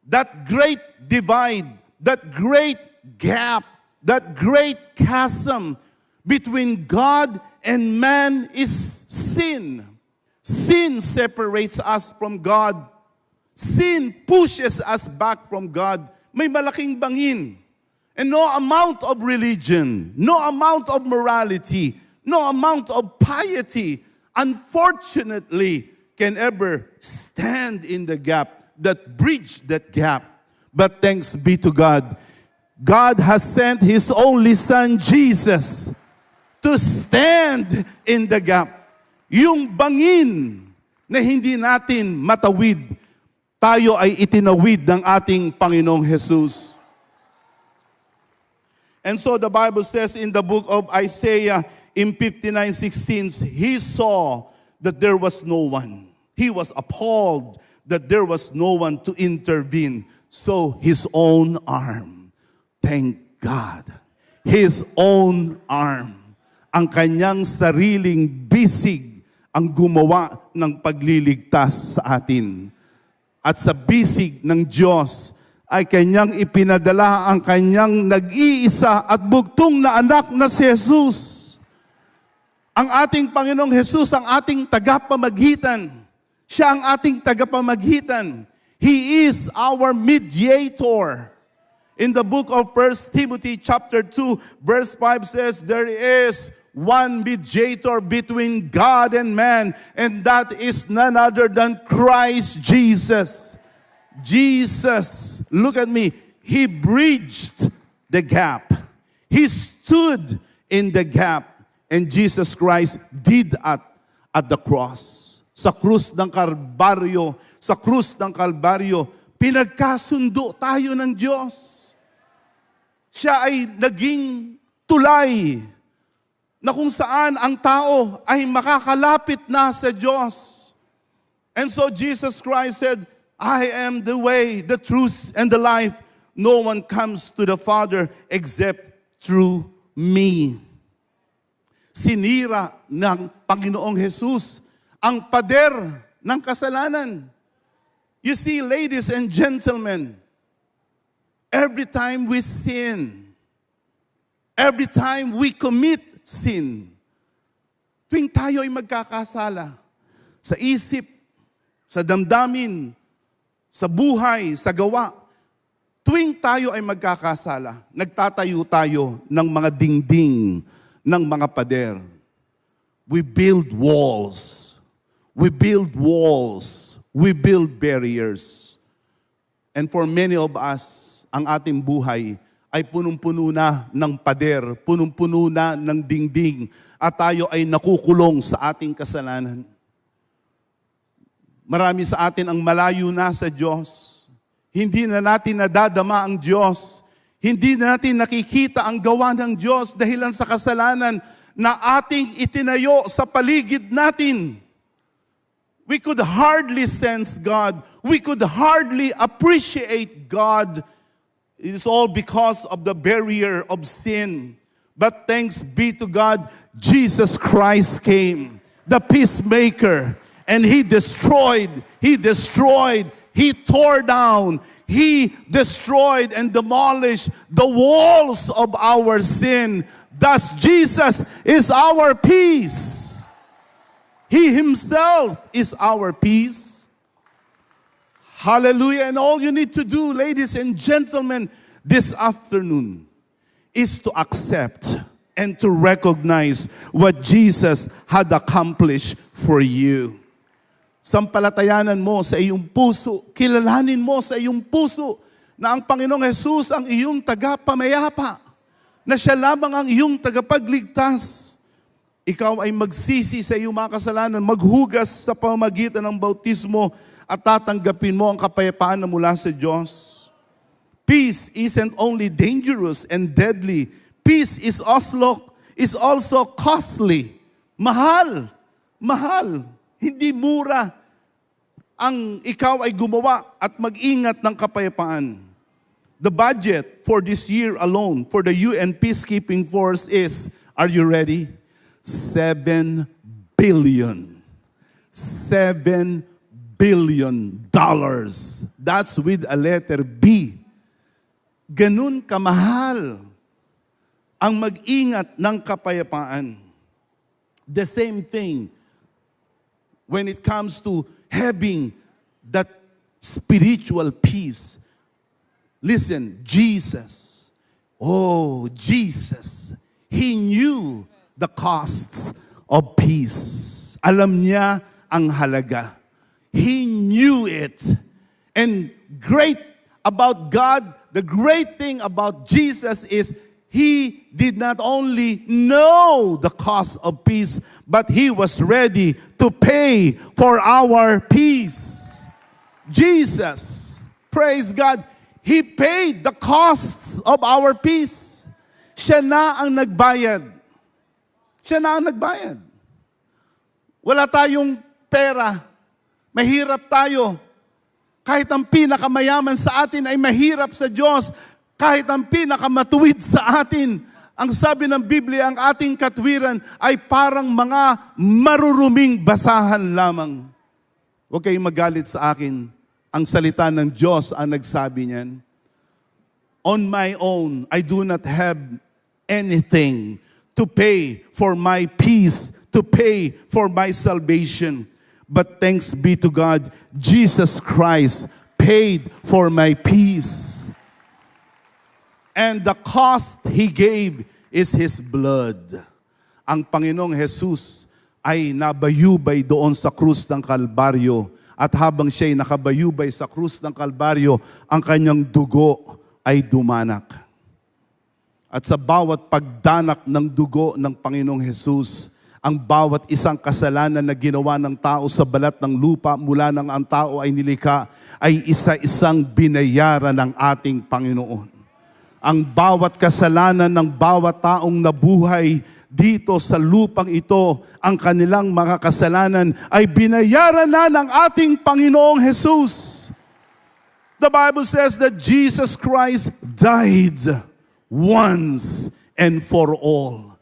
That great divide, that great gap, that great chasm between God and man is sin. Sin separates us from God. Sin pushes us back from God. May malaking bangin. And no amount of religion, no amount of morality, no amount of piety, unfortunately, can ever stand in the gap, that bridge that gap. But thanks be to God, God has sent His only Son, Jesus, to stand in the gap. Yung bangin na hindi natin matawid, tayo ay itinawid ng ating Panginoong Jesus. And so the Bible says in the book of Isaiah in 59:16, he saw that there was no one. He was appalled that there was no one to intervene. So his own arm, thank God, his own arm, ang kanyang sariling bisig ang gumawa ng pagliligtas sa atin. At sa bisig ng Diyos, ay kanyang ipinadala ang kanyang nag-iisa at bugtong na anak na si Jesus. Ang ating Panginoong Jesus, ang ating tagapamagitan. Siya ang ating tagapamagitan. He is our mediator. In the book of 1 Timothy chapter 2, verse 5 says, there is one mediator between God and man, and that is none other than Christ Jesus. Jesus, look at me, He bridged the gap. He stood in the gap. And Jesus Christ did at the cross. Sa krus ng Kalbaryo, pinagkasundo tayo ng Diyos. Siya ay naging tulay na kung saan ang tao ay makakalapit na sa Diyos. And so Jesus Christ said, I am the way, the truth, and the life. No one comes to the Father except through me. Sinira ng Panginoong Jesus ang pader ng kasalanan. You see, ladies and gentlemen, every time we sin, every time we commit sin, tuwing tayo ay magkakasala sa isip, sa damdamin, sa buhay, sa gawa, tuwing tayo ay magkakasala, nagtatayo tayo ng mga dingding, ng mga pader. We build walls. We build walls. We build barriers. And for many of us, ang ating buhay ay punong-puno na ng pader, punong-puno na ng dingding, at tayo ay nakukulong sa ating kasalanan. Marami sa atin ang malayo na sa Diyos. Hindi na natin nadadama ang Diyos. Hindi na natin nakikita ang gawa ng Diyos dahilan sa kasalanan na ating itinayo sa paligid natin. We could hardly sense God. We could hardly appreciate God. It is all because of the barrier of sin. But thanks be to God, Jesus Christ came, the peacemaker, and He destroyed, He tore down, He destroyed and demolished the walls of our sin Thus, Jesus is our peace. He himself is our peace. Hallelujah. And all you need to do, ladies and gentlemen, this afternoon is to accept and to recognize what Jesus had accomplished for you. Sampalatayanan mo sa iyong puso, kilalanin mo sa iyong puso na ang Panginoong Jesus ang iyong tagapamayapa, na siya lamang ang iyong tagapagligtas. Ikaw ay magsisi sa iyong mga kasalanan, maghugas sa pamamagitan ng bautismo at tatanggapin mo ang kapayapaan na mula sa Diyos. Peace isn't only dangerous and deadly. Peace is also costly. Mahal. Mahal. Hindi mura ang ikaw ay gumawa at mag-ingat ng kapayapaan. The budget for this year alone for the UN Peacekeeping Force is, are you ready? $7 billion. $7 billion. That's with a letter B. Ganun kamahal ang mag-ingat ng kapayapaan. The same thing when it comes to having that spiritual peace. Listen, Jesus, He knew the costs of peace. Alam niya ang halaga. He knew it. And great about God, the great thing about Jesus is He did not only know the cost of peace, but He was ready to pay for our peace. Jesus, praise God, He paid the costs of our peace. Siya na ang nagbayad. Siya na ang nagbayad. Wala tayong pera. Mahirap tayo. Kahit ang pinakamayaman sa atin ay mahirap sa Diyos. Kahit ang pinakamatuwid sa atin, ang sabi ng Biblia, ang ating katwiran ay parang mga maruruming basahan lamang. Huwag kayong magalit sa akin. Ang salita ng Diyos ang nagsabi niyan. On my own, I do not have anything to pay for my peace, to pay for my salvation. But thanks be to God, Jesus Christ paid for my peace. And the cost He gave is His blood. Ang Panginoong Jesus ay nabayubay doon sa krus ng Kalbaryo. At habang siya'y nakabayubay sa krus ng Kalbaryo, ang kanyang dugo ay dumanak. At sa bawat pagdanak ng dugo ng Panginoong Jesus, ang bawat isang kasalanan na ginawa ng tao sa balat ng lupa mula nang ang tao ay nilikha, ay isa-isang binayaran ng ating Panginoon. Ang bawat kasalanan ng bawat taong nabuhay dito sa lupang ito, ang kanilang mga kasalanan ay binayaran na ng ating Panginoong Jesus. The Bible says that Jesus Christ died once and for all.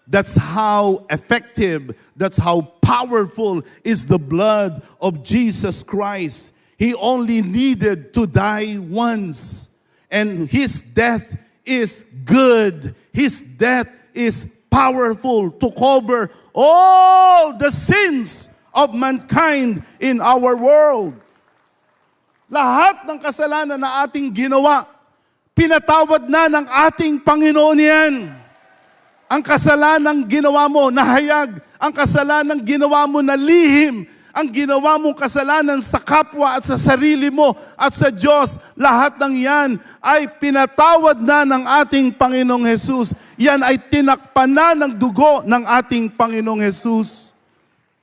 That's how effective, that's how powerful is the blood of Jesus Christ. He only needed to die once. And His death is good. His death is powerful to cover all the sins of mankind in our world. Lahat ng kasalanan na ating ginawa, pinatawad na ng ating Panginoon yan. Ang kasalanang ginawa mo na hayag, ang kasalanang ginawa mo na lihim, ang ginawa mong kasalanan sa kapwa at sa sarili mo at sa Diyos, lahat ng yan ay pinatawad na ng ating Panginoong Jesus. Yan ay tinakpan na ng dugo ng ating Panginoong Jesus.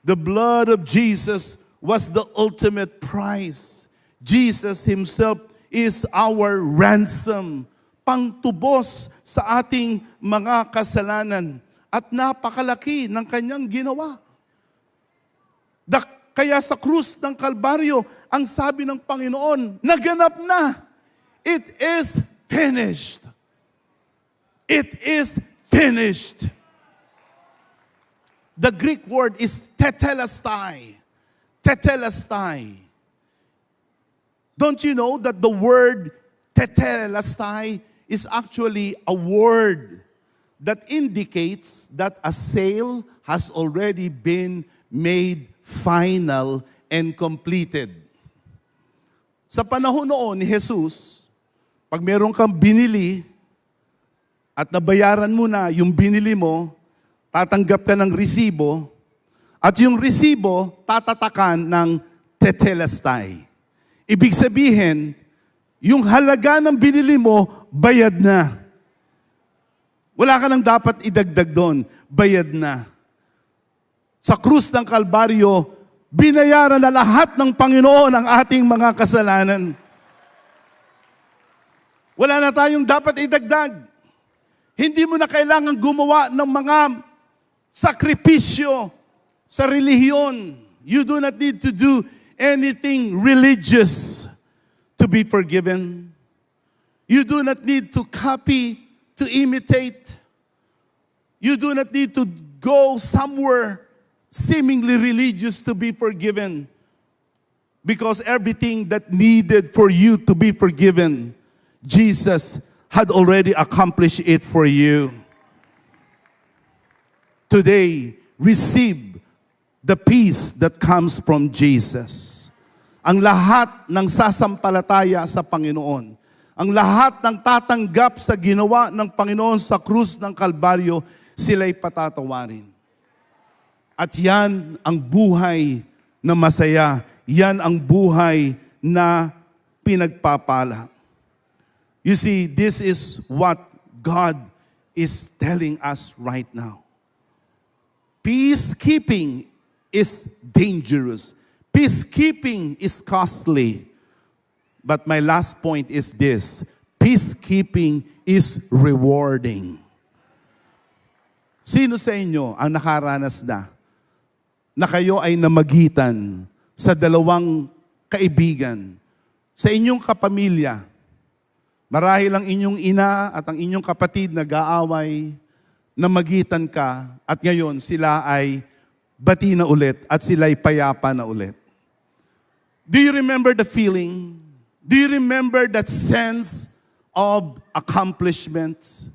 The blood of Jesus was the ultimate price. Jesus Himself is our ransom, pangtubos sa ating mga kasalanan. At napakalaki ng Kanyang ginawa. Kaya sa krus ng Kalbaryo, ang sabi ng Panginoon, naganap na. It is finished. It is finished. The Greek word is tetelestai. Tetelestai. Don't you know that the word tetelestai is actually a word that indicates that a sale has already been made final and completed. Sa panahon noon ni Jesus, pag meron kang binili at nabayaran mo na yung binili mo, tatanggap ka ng resibo, at yung resibo tatatakan ng tetelestai. Ibig sabihin, yung halaga ng binili mo, bayad na. Wala ka nang dapat idagdag doon, bayad na. Sa krus ng Kalbaryo, binayaran na lahat ng Panginoon ang ating mga kasalanan. Wala na tayong dapat idagdag. Hindi mo na kailangan gumawa ng mga sakripisyo sa relihiyon. You do not need to do anything religious to be forgiven. You do not need to copy, to imitate. You do not need to go somewhere seemingly religious to be forgiven. Because everything that needed for you to be forgiven, Jesus had already accomplished it for you. Today, receive the peace that comes from Jesus. Ang lahat ng sasampalataya sa Panginoon, ang lahat ng tatanggap sa ginawa ng Panginoon sa krus ng Kalbaryo, sila'y patatawarin. At yan ang buhay na masaya. Yan ang buhay na pinagpapala. You see, this is what God is telling us right now. Peacekeeping is dangerous. Peacekeeping is costly. But my last point is this: peacekeeping is rewarding. Sino sa inyo ang nakaranas na kayo ay namagitan sa dalawang kaibigan, sa inyong kapamilya? Marahil ang inyong ina at ang inyong kapatid nag-aaway, namagitan ka, at ngayon sila ay bati na ulit at sila ay payapa na ulit. Do you remember the feeling? Do you remember that sense of accomplishment?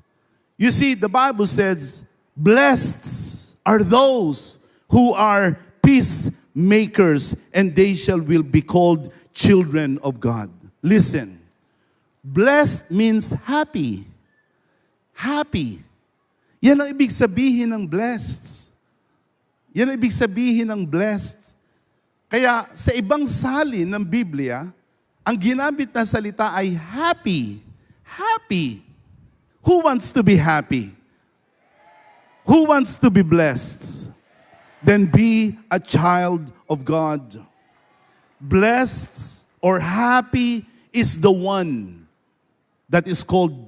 You see, the Bible says, blessed are those who are peacemakers, and they will be called children of God. Listen, blessed means happy. Happy. Yan ang ibig sabihin ng blessed. Yan ang ibig sabihin ng blessed. Kaya sa ibang salin ng Biblia, ang ginamit na salita ay happy. Happy. Who wants to be happy? Who wants to be blessed? Then be a child of God. Blessed or happy is the one that is called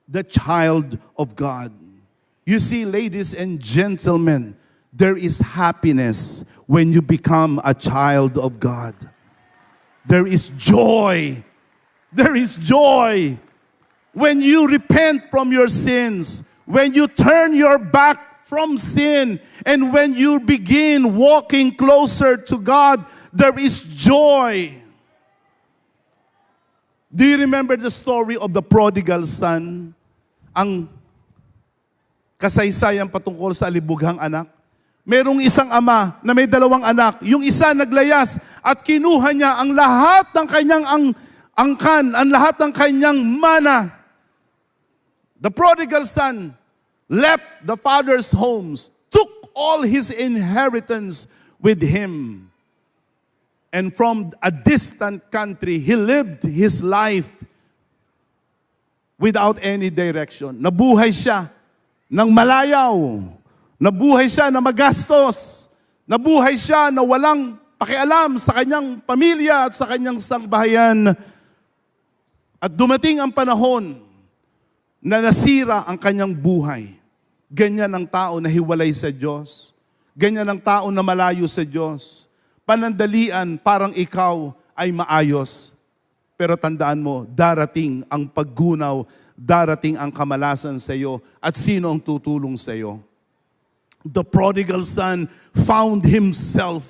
the child of God. You see, ladies and gentlemen, there is happiness when you become a child of God. There is joy. There is joy when you repent from your sins, when you turn your back from sin, and when you begin walking closer to God, there is joy. Do you remember the story of the prodigal son? Ang kasaysayan patungkol sa libughang anak. Merong isang ama na may dalawang anak. Yung isa naglayas at kinuha niya ang lahat ng kanyang angkan, ang lahat ng kanyang mana. The prodigal son left the father's homes, took all his inheritance with him. And from a distant country, he lived his life without any direction. Nabuhay siya ng malayaw. Nabuhay siya na magastos. Nabuhay siya na walang pakialam sa kanyang pamilya at sa kanyang sangbahayan. At dumating ang panahon na nasira ang kanyang buhay. Ganyan ang tao na hiwalay sa Diyos. Ganyan ang tao na malayo sa Diyos. Panandalian, parang ikaw ay maayos. Pero tandaan mo, darating ang paggunaw, darating ang kamalasan sa iyo, at sino ang tutulong sa iyo? The prodigal son found himself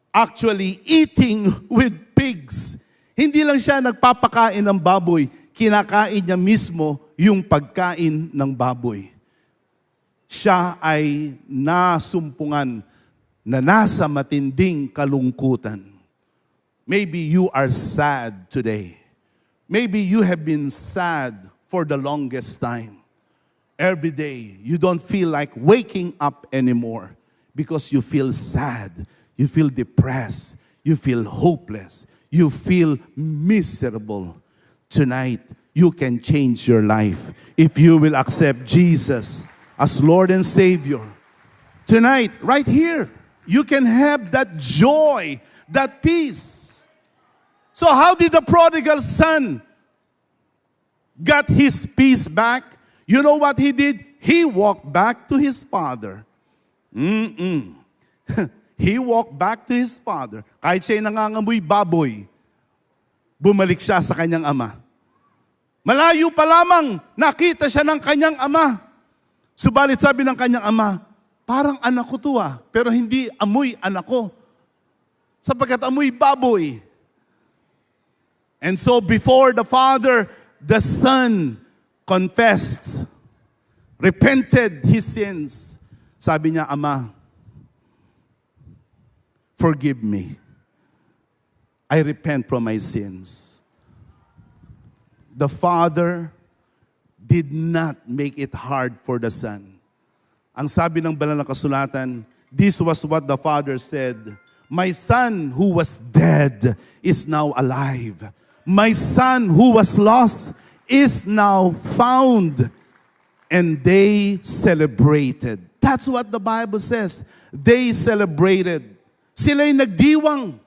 actually eating with pigs. Hindi lang siya nagpapakain ng baboy, kinakain niya mismo yung pagkain ng baboy. siya ay nasumpungan na nasa matinding kalungkutan. Maybe you are sad today. Maybe you have been sad for the longest time. Every day, you don't feel like waking up anymore because you feel sad, you feel depressed, you feel hopeless, you feel miserable. Tonight, you can change your life if you will accept Jesus as Lord and Savior. Tonight, right here, you can have that joy, that peace. So how did the prodigal son got his peace back? You know what he did? He walked back to his father. He walked back to his father. Kahit siya'y nangangamoy baboy, bumalik siya sa kanyang ama. Malayo pa lamang, nakita siya ng kanyang ama. Subalit sabi ng kanyang ama, parang anak ko to pero hindi amoy anak ko. Sapagkat amoy baboy. And so before the father, the son confessed, repented his sins. Sabi niya, Ama, forgive me. I repent from my sins. The father did not make it hard for the son. Ang sabi ng banal na kasulatan, this was what the father said, my son who was dead is now alive. My son who was lost is now found. And they celebrated. That's what the Bible says. They celebrated. Sila'y nagdiwang.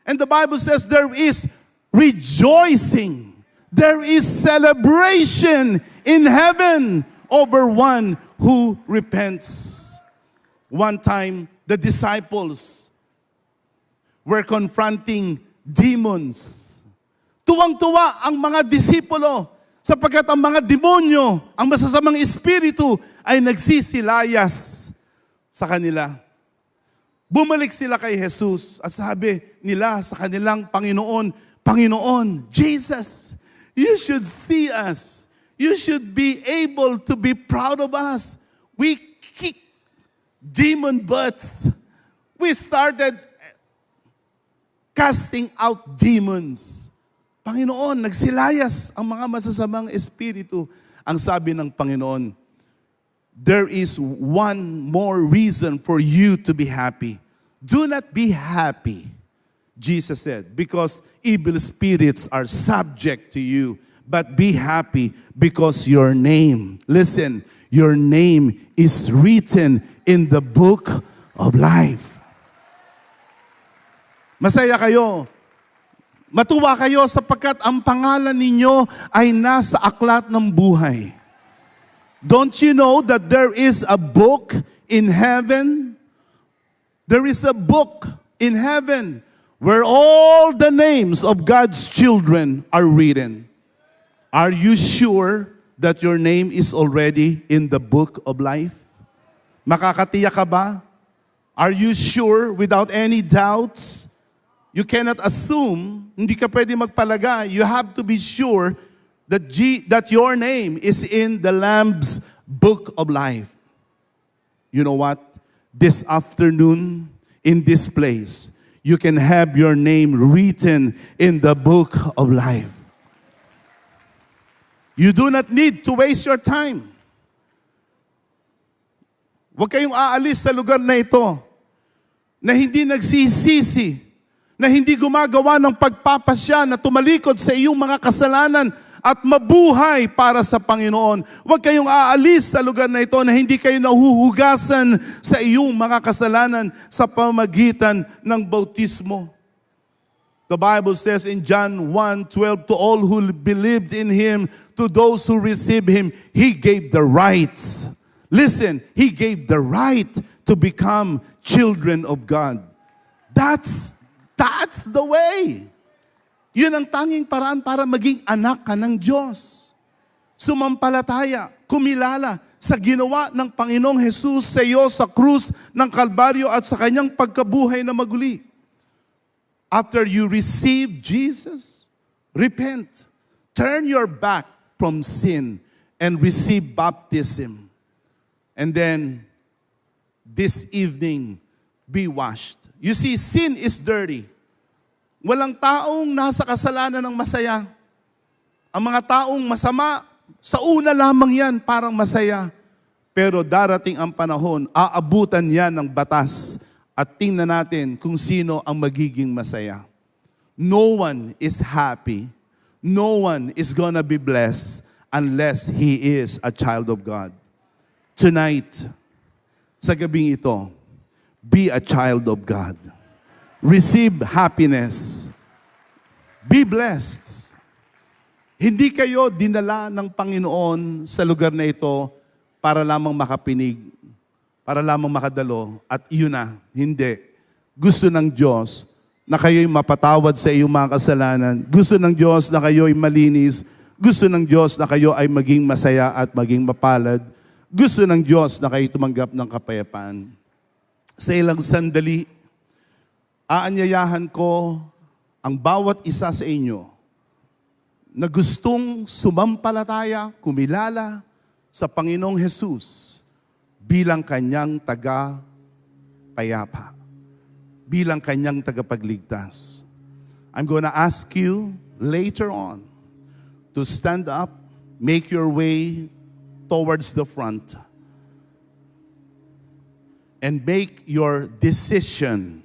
And the Bible says there is rejoicing. There is celebration in heaven over one who repents. One time, the disciples were confronting demons. Tuwang-tuwa ang mga disipulo sapagkat ang mga demonyo, ang masasamang espiritu ay nagsisilayas sa kanila. Bumalik sila kay Jesus at sabi nila sa kanilang Panginoon, Panginoon, Jesus, you should see us. You should be able to be proud of us. We kicked demon butts. We started casting out demons. Panginoon, nagsilayas ang mga masasamang espiritu. Ang sabi ng Panginoon, there is one more reason for you to be happy. Do not be happy, Jesus said, because evil spirits are subject to you. But be happy because your name, listen, your name is written in the book of life. Masaya kayo. Matuwa kayo sapagkat ang pangalan ninyo ay nasa aklat ng buhay. Don't you know that there is a book in heaven? There is a book in heaven where all the names of God's children are written. Are you sure that your name is already in the book of life? Makakatiyak ka ba? Are you sure without any doubts? You cannot assume, hindi ka pwede magpalaga. You have to be sure that your name is in the Lamb's book of life. You know what? This afternoon, in this place, you can have your name written in the book of life. You do not need to waste your time. Huwag kayong aalis sa lugar na ito na hindi nagsisisi, na hindi gumagawa ng pagpapasya na tumalikod sa iyong mga kasalanan at mabuhay para sa Panginoon. Huwag kayong aalis sa lugar na ito na hindi kayo nahuhugasan sa iyong mga kasalanan sa pamagitan ng bautismo. The Bible says in John 1:12, to all who believed in Him, to those who received Him, He gave the rights. Listen, He gave the right to become children of God. That's the way. Yun ang tanging paraan para maging anak ka ng Diyos. Sumampalataya, kumilala sa ginawa ng Panginoong Jesus sa iyo sa krus ng Kalbaryo at sa kanyang pagkabuhay na maguli. After you receive Jesus, repent. Turn your back from sin and receive baptism. And then, this evening, be washed. You see, sin is dirty. Walang taong nasa kasalanan ng masaya. Ang mga taong masama, sa una lamang yan, parang masaya. Pero darating ang panahon, aabutan yan ng batas. At tingnan natin kung sino ang magiging masaya. No one is happy. No one is gonna be blessed unless he is a child of God. Tonight, sa gabing ito, be a child of God. Receive happiness. Be blessed. Hindi kayo dinala ng Panginoon sa lugar na ito para lamang makapinig, para lamang makadalo, at yun na. Hindi. Gusto ng Diyos na kayo'y mapatawad sa iyong mga kasalanan. Gusto ng Diyos na kayo'y malinis. Gusto ng Diyos na kayo ay maging masaya at maging mapalad. Gusto ng Diyos na kayo tumanggap ng kapayapaan. Sa ilang sandali, aanyayahan ko ang bawat isa sa inyo na gustong sumampalataya, kumilala sa Panginoong Jesus bilang kanyang taga-payapa, bilang kanyang tagapagligtas. I'm gonna ask you later on to stand up, make your way towards the front, and make your decision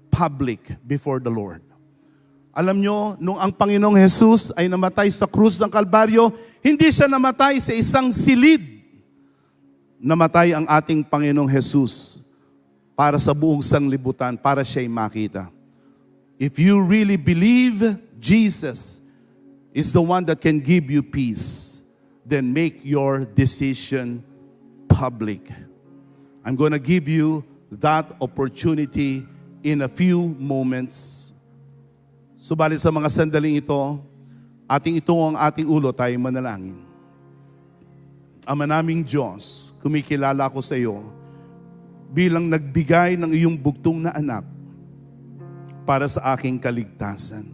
public before the Lord. Alam nyo, nung ang Panginoong Jesus ay namatay sa krus ng Kalbaryo, hindi siya namatay sa isang silid. Namatay ang ating Panginoong Jesus para sa buong sanglibutan, para siya'y makita. If you really believe Jesus is the one that can give you peace, then make your decision public. I'm going to give you that opportunity in a few moments. Subalit sa mga sandaling ito, ating itong ang ating ulo, tayo manalangin. Ama naming Diyos, kumikilala ko sa iyo bilang nagbigay ng iyong bugtong na anak para sa aking kaligtasan.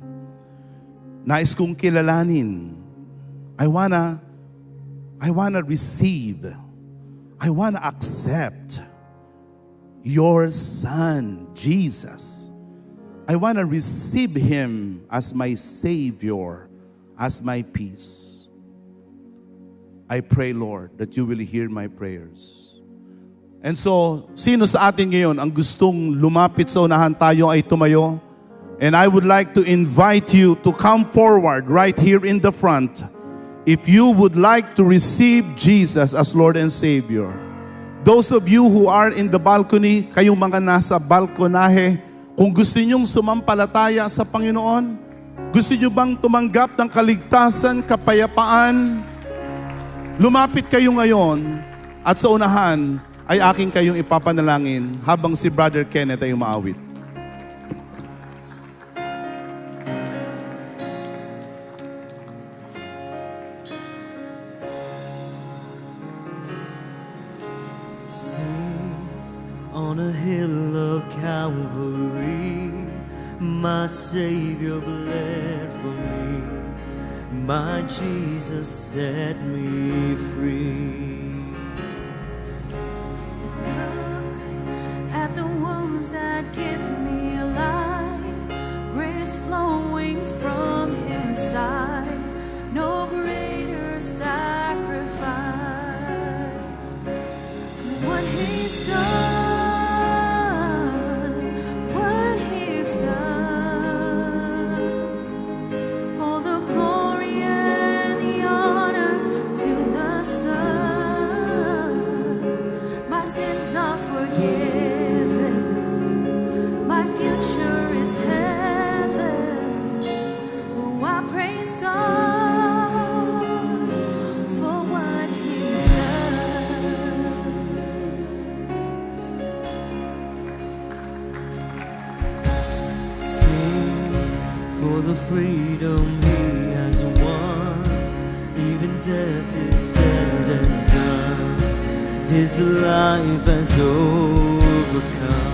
Nais kong kilalanin. I wanna receive. I wanna accept your Son, Jesus. I wanna receive Him as my Savior, as my peace. I pray, Lord, that you will hear my prayers. And so, sino sa atin ngayon ang gustong lumapit sa unahan, tayo ay tumayo? And I would like to invite you to come forward right here in the front. If you would like to receive Jesus as Lord and Savior. Those of you who are in the balcony, kayong mga nasa balkonahe, kung gusto nyong sumampalataya sa Panginoon, gusto nyo bang tumanggap ng kaligtasan, kapayapaan, lumapit kayo ngayon at sa unahan ay aking kayong ipapanalangin habang si Brother Kenneth ay umaawit. On a hill of Calvary, my Savior bled for me. My Jesus set me free. Look at the wounds that give me life, grace flowing from His side. No greater sacrifice. What He's done. The freedom He has won, even death is dead and done. His life has overcome.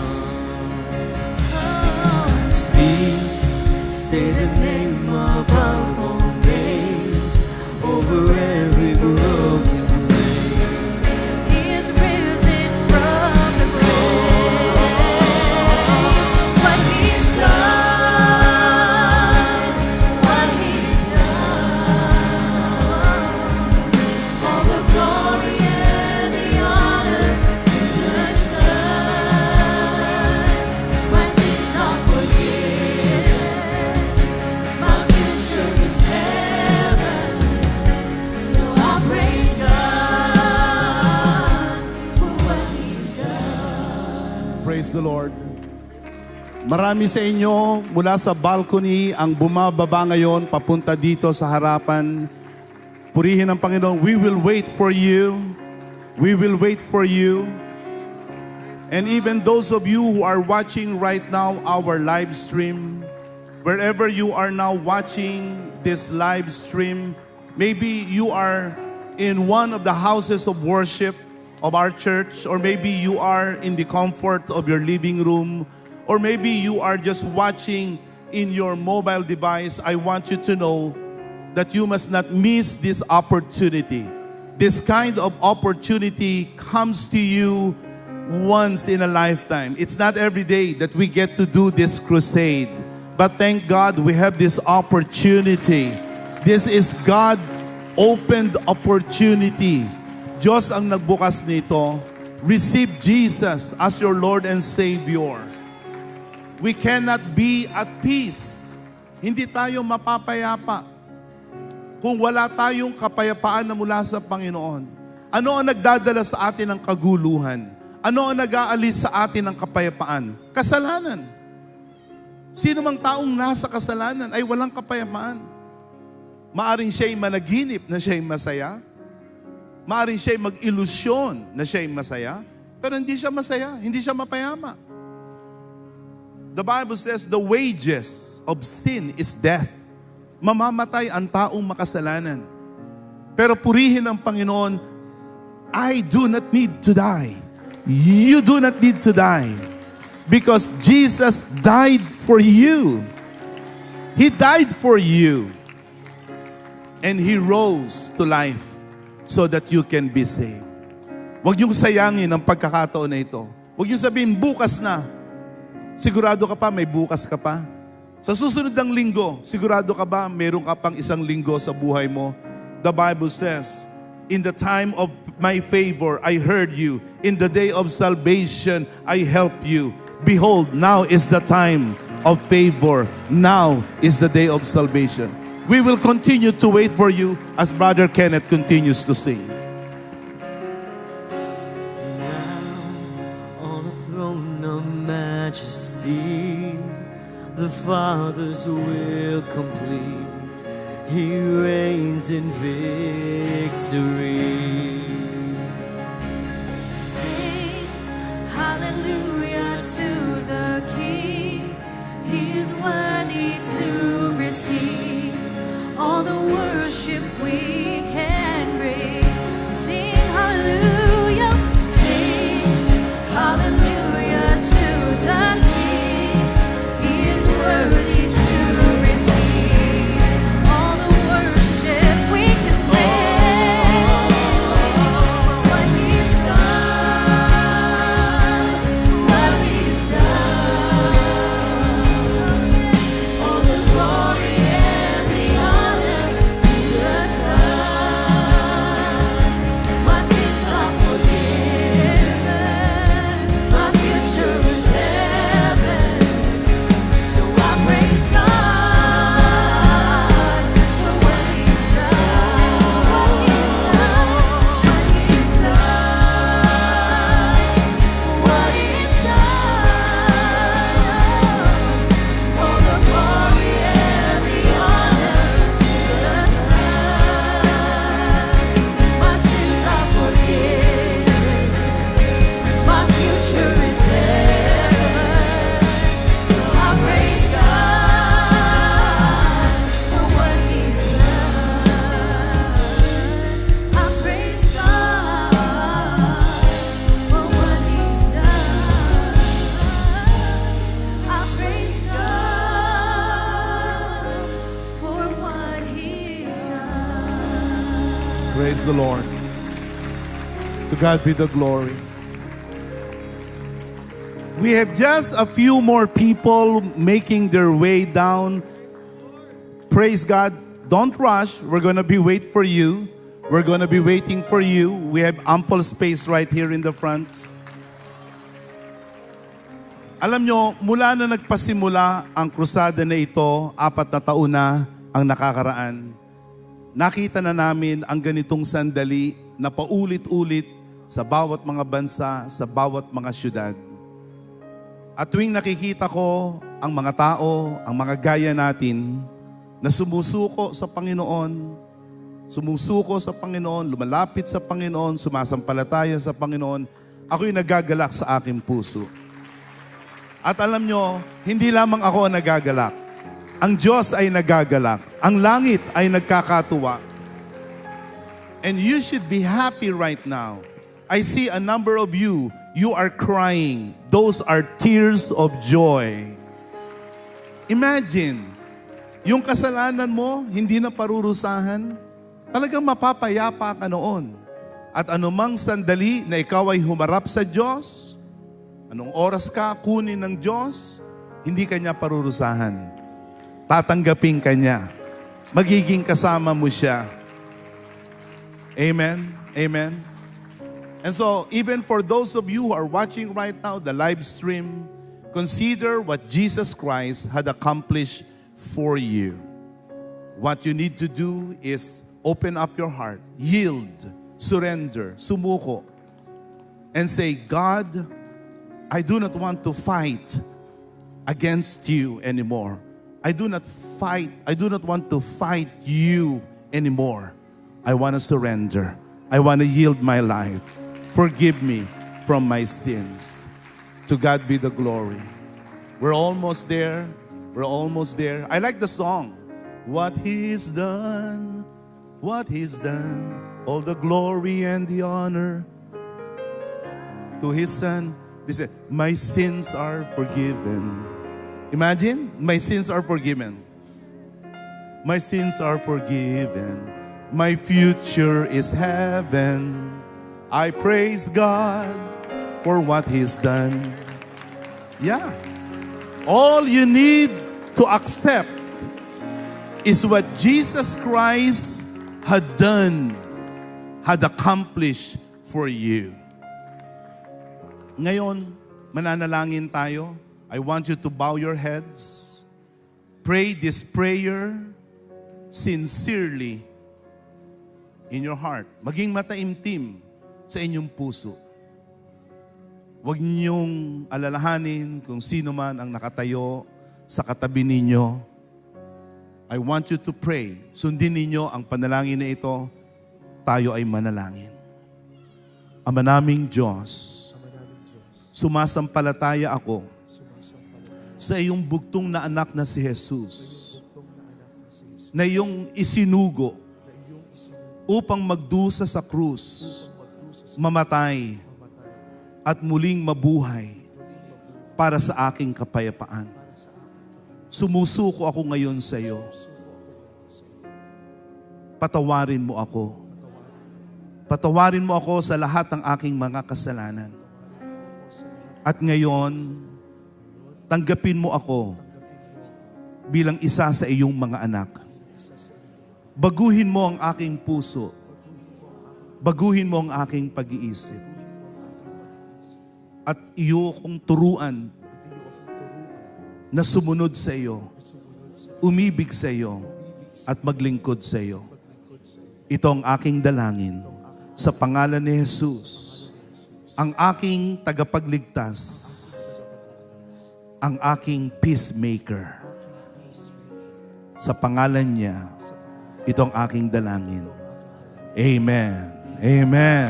Speak, say the name above all names, over every broken place. Praise the Lord. Marami sa inyo mula sa balcony ang bumababa ngayon papunta dito sa harapan. Purihin ang Panginoon. We will wait for you. We will wait for you. And even those of you who are watching right now our live stream, wherever you are now watching this live stream, maybe you are in one of the houses of worship of our church, or maybe you are in the comfort of your living room, or maybe you are just watching in your mobile device. I want you to know that you must not miss this opportunity. This kind of opportunity comes to you once in a lifetime. It's not every day that we get to do this crusade. But thank God we have this opportunity. This is God-opened opportunity. Diyos ang nagbukas nito. Receive Jesus as your Lord and Savior. We cannot be at peace. Hindi tayo mapapayapa kung wala tayong kapayapaan na mula sa Panginoon. Ano ang nagdadala sa atin ng kaguluhan? Ano ang nag-aalis sa atin ng kapayapaan? Kasalanan. Sino mang taong nasa kasalanan ay walang kapayapaan. Maaring siya'y managinip na siya'y masaya. Maaring siya'y mag-ilusyon na siya'y masaya. Pero hindi siya masaya, hindi siya mapayama. The Bible says the wages of sin is death. Mamamatay ang taong makasalanan. Pero purihin ang Panginoon, I do not need to die. You do not need to die. Because Jesus died for you. He died for you. And He rose to life so that you can be saved. Huwag niyong sayangin ang pagkakataon na ito. Huwag niyong sabihin, bukas na. Sigurado ka pa, may bukas ka pa. Sa susunod ng linggo, sigurado ka ba, meron ka pang isang linggo sa buhay mo? The Bible says, in the time of my favor, I heard you. In the day of salvation, I helped you. Behold, now is the time of favor. Now is the day of salvation. We will continue to wait for you as Brother Kenneth continues to sing. Majesty, the Father's will complete. He reigns in victory. Sing hallelujah to the King. He is worthy to receive all the worship we can bring. Sing hallelujah, sing hallelujah. The King, He is worthy to receive all the worship we can bring. What He's done, what He's done. All the glory and the honor to the Son. My sins are forgiven, my future is Praise the Lord. To God be the glory. We have just a few more people making their way down. Praise God. Don't rush. We're going to be waiting for you. We're going to be waiting for you. We have ample space right here in the front. Alam nyo, mula na nagpasimula ang krusada na ito, 4 na taon na ang nakakaraan. Nakita na namin ang ganitong sandali na paulit-ulit sa bawat mga bansa, sa bawat mga syudad. At tuwing nakikita ko ang mga tao, ang mga gaya natin, na sumusuko sa Panginoon, lumalapit sa Panginoon, sumasampalataya sa Panginoon, ako'y nagagalak sa aking puso. At alam nyo, hindi lamang ako ang nagagalak. Ang Diyos ay nagagalak. Ang langit ay nagkakatuwa. And you should be happy right now. I see a number of you are crying. Those are tears of joy. Imagine, yung kasalanan mo, hindi na parurusahan. Talagang mapapayapa ka noon. At anumang sandali na ikaw ay humarap sa Diyos, anong oras ka kunin ng Diyos, hindi kanya parurusahan. Tatanggapin kanya. Magiging kasama mo siya. Amen? Amen? And so, even for those of you who are watching right now, the live stream, consider what Jesus Christ had accomplished for you. What you need to do is open up your heart, yield, surrender, sumuko, and say, God, I do not want to fight against you anymore. I do not want to fight you anymore. I want to surrender. I want to yield my life. Forgive me from my sins. To God be the glory. We're almost there. We're almost there. I like the song. What He's done, all the glory and the honor to His Son. They say, my sins are forgiven. Imagine, my sins are forgiven. My sins are forgiven. My future is heaven. I praise God for what He's done. Yeah. All you need to accept is what Jesus Christ had done, had accomplished for you. Ngayon, mananalangin tayo. I want you to bow your heads. Pray this prayer sincerely in your heart. Maging mataimtim sa inyong puso. Huwag niyong alalahanin kung sino man ang nakatayo sa katabi ninyo. I want you to pray. Sundin ninyo ang panalangin na ito. Tayo ay manalangin. Ama naming Diyos, sumasampalataya ako sa iyong bugtong na anak na si Jesus, na iyong isinugo upang magdusa sa krus, mamatay, at muling mabuhay para sa aking kapayapaan. Sumusuko ako ngayon sa iyo. Patawarin mo ako. Patawarin mo ako sa lahat ng aking mga kasalanan. At ngayon, tanggapin mo ako bilang isa sa iyong mga anak. Baguhin mo ang aking puso. Baguhin mo ang aking pag-iisip. At iyo kong turuan na sumunod sa iyo, umibig sa iyo, at maglingkod sa iyo. Ito ang aking dalangin sa pangalan ni Jesus, ang aking tagapagligtas, ang aking peacemaker. Sa pangalan niya, ito ang aking dalangin. Amen. Amen.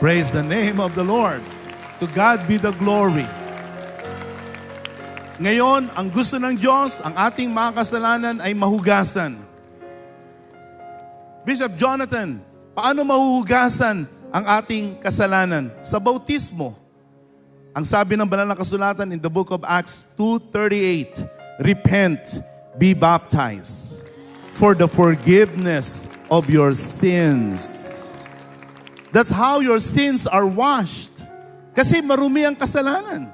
Praise the name of the Lord. To God be the glory. Ngayon, ang gusto ng Diyos, ang ating mga kasalanan ay mahugasan. Bishop Jonathan, paano mahuhugasan ang ating kasalanan? Sa bautismo. Ang sabi ng banal na kasulatan in the book of Acts 2:38, repent, be baptized for the forgiveness of your sins. That's how your sins are washed. Kasi marumi ang kasalanan.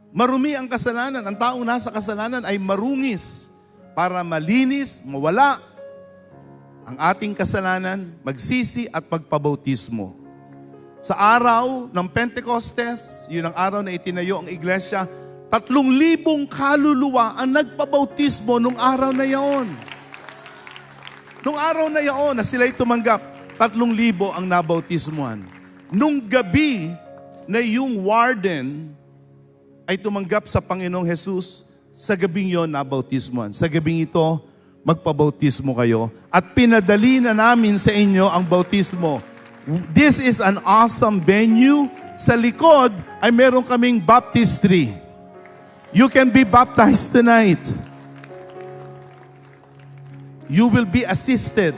Marumi ang kasalanan. Ang taong nasa kasalanan ay marungis para malinis, mawala ang ating kasalanan, magsisi at pagpabautismo. Sa araw ng Pentecostes, yun ang araw na itinayo ang iglesia, 3,000 kaluluwa ang nagpabautismo nung araw na yaon. Nung araw na yaon na sila'y tumanggap, 3,000 ang nabautismuhan. Nung gabi na yung warden ay tumanggap sa Panginoong Jesus, sa gabing yon nabautismuhan. Sa gabing ito, magpabautismo kayo. At pinadali na namin sa inyo ang bautismo. This is an awesome venue. Sa likod ay meron kaming baptistry. You can be baptized tonight. You will be assisted.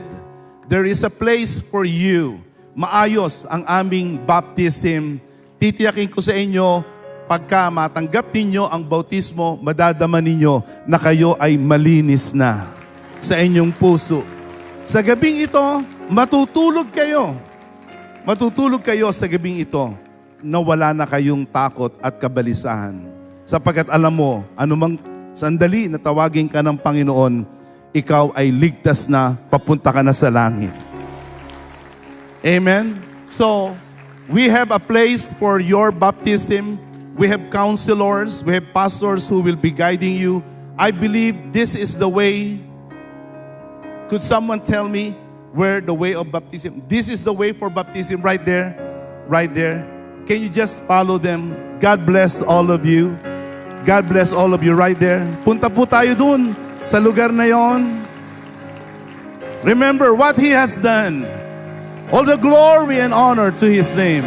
There is a place for you. Maayos ang aming baptism. Titiyakin ko sa inyo, pagka matanggap ninyo ang bautismo, madadama ninyo na kayo ay malinis na sa inyong puso. Sa gabing ito, matutulog kayo. Matutulog kayo sa gabing ito na wala na kayong takot at kabalisahan. Sapagkat alam mo, anumang sandali na tawagin ka ng Panginoon, ikaw ay ligtas na, papunta ka na sa langit. Amen? So, we have a place for your baptism. We have counselors, we have pastors who will be guiding you. I believe this is the way. Could someone tell me where the way of baptism? This is the way for baptism right there. Right there. Can you just follow them? God bless all of you. God bless all of you right there. Punta po tayo dun sa lugar na yon. Remember what He has done. All the glory and honor to His name.